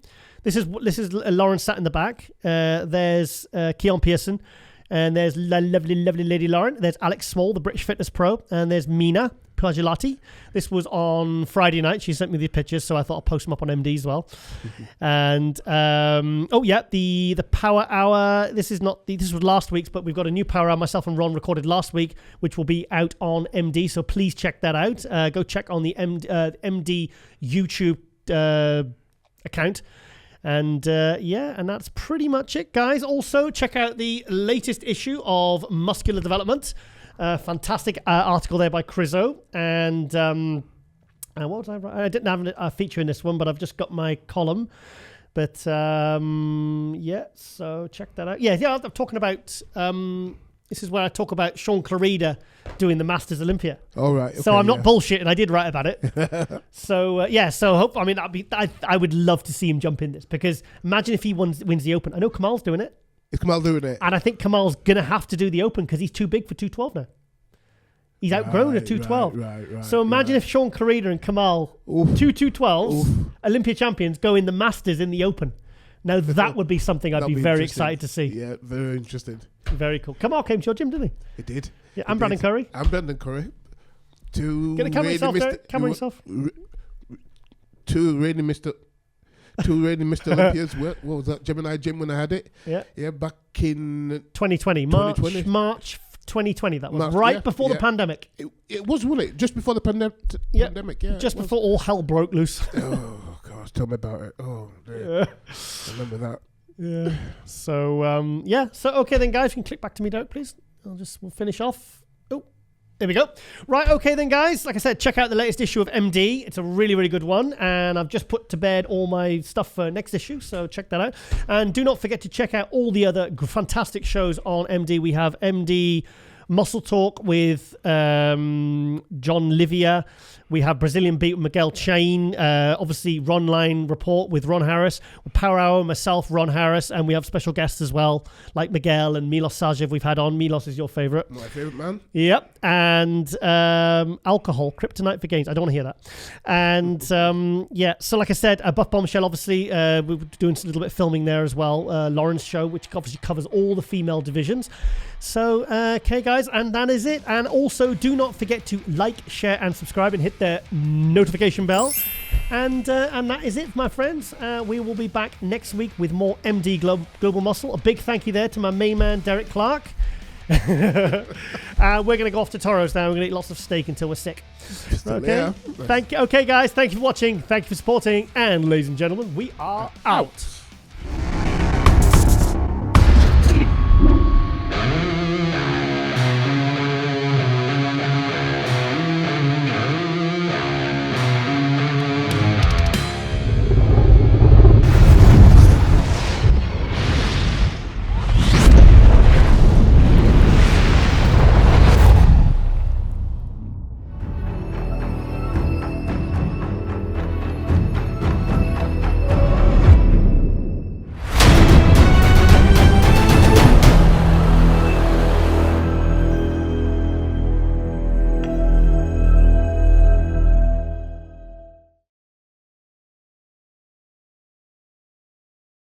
This is Lauren sat in the back. There's Keon Pearson. And there's lovely lady Lauren. There's Alex Small, the British fitness pro. And there's Mina Pargelati. This was on Friday night. She sent me the pictures, so I thought I'll post them up on MD as well. And the Power Hour. This was last week's, but we've got a new Power Hour. Myself and Ron recorded last week, which will be out on MD. So please check that out. Go check on the MD YouTube account. And and that's pretty much it, guys. Also, check out the latest issue of Muscular Development. Fantastic article there by Chriso. And what was I writing? I didn't have a feature in this one, but I've just got my column. But so check that out. I'm talking about... this is where I talk about Sean Clarida doing the Masters Olympia. All right. Okay, so I'm not bullshitting. I did write about it. So I would love to see him jump in this, because imagine if he wins the Open. I know Kamal's doing it. Is Kamal doing it? And I think Kamal's going to have to do the Open because he's too big for 212 now. He's outgrown a 212. Right. So imagine if Sean Clarida and Kamal, 212s, Olympia champions, go in the Masters in the Open. Now that would be something I'd be very excited to see. Yeah, very interesting. Very cool. Kamal came to your gym, didn't he? He did. Yeah, I'm Brandon Curry. I'm Brandon Curry. Get a camera yourself, Derek. Camera yourself. Two reigning Mr. Olympians. What was that? Gemini Gym when I had it. Yeah. Yeah, back in 2020. March 2020. That was before the pandemic. It was, wasn't it? Just before the pandemic. Yeah. Just before all hell broke loose. Oh gosh, tell me about it. Oh, dear. I remember that. Yeah. So So okay then, guys, you can click back to me, Derek, please. We'll finish off. Oh, there we go. Right, okay then, guys. Like I said, check out the latest issue of MD. It's a really, really good one. And I've just put to bed all my stuff for next issue, so check that out. And do not forget to check out all the other fantastic shows on MD. We have MD Muscle Talk with John Livia. We have Brazilian Beat with Miguel Chain. Obviously, Ron Line Report with Ron Harris. Power Hour, myself, Ron Harris. And we have special guests as well, like Miguel and Milos Sajev we've had on. Milos is your favorite. My favorite man. Yep. And Alcohol, Kryptonite for Gains. I don't want to hear that. And yeah, so like I said, Buff Bombshell, obviously, we're doing a little bit of filming there as well. Lauren's show, which obviously covers all the female divisions. So, okay, guys, and that is it. And also, do not forget to like, share, and subscribe, and hit the notification bell. And that is it, my friends. We will be back next week with more MD Global Muscle. A big thank you there to my main man, Derek Clark. We're going to go off to Toro's now. We're going to eat lots of steak until we're sick. Okay. Okay, guys, thank you for watching. Thank you for supporting. And ladies and gentlemen, we are out.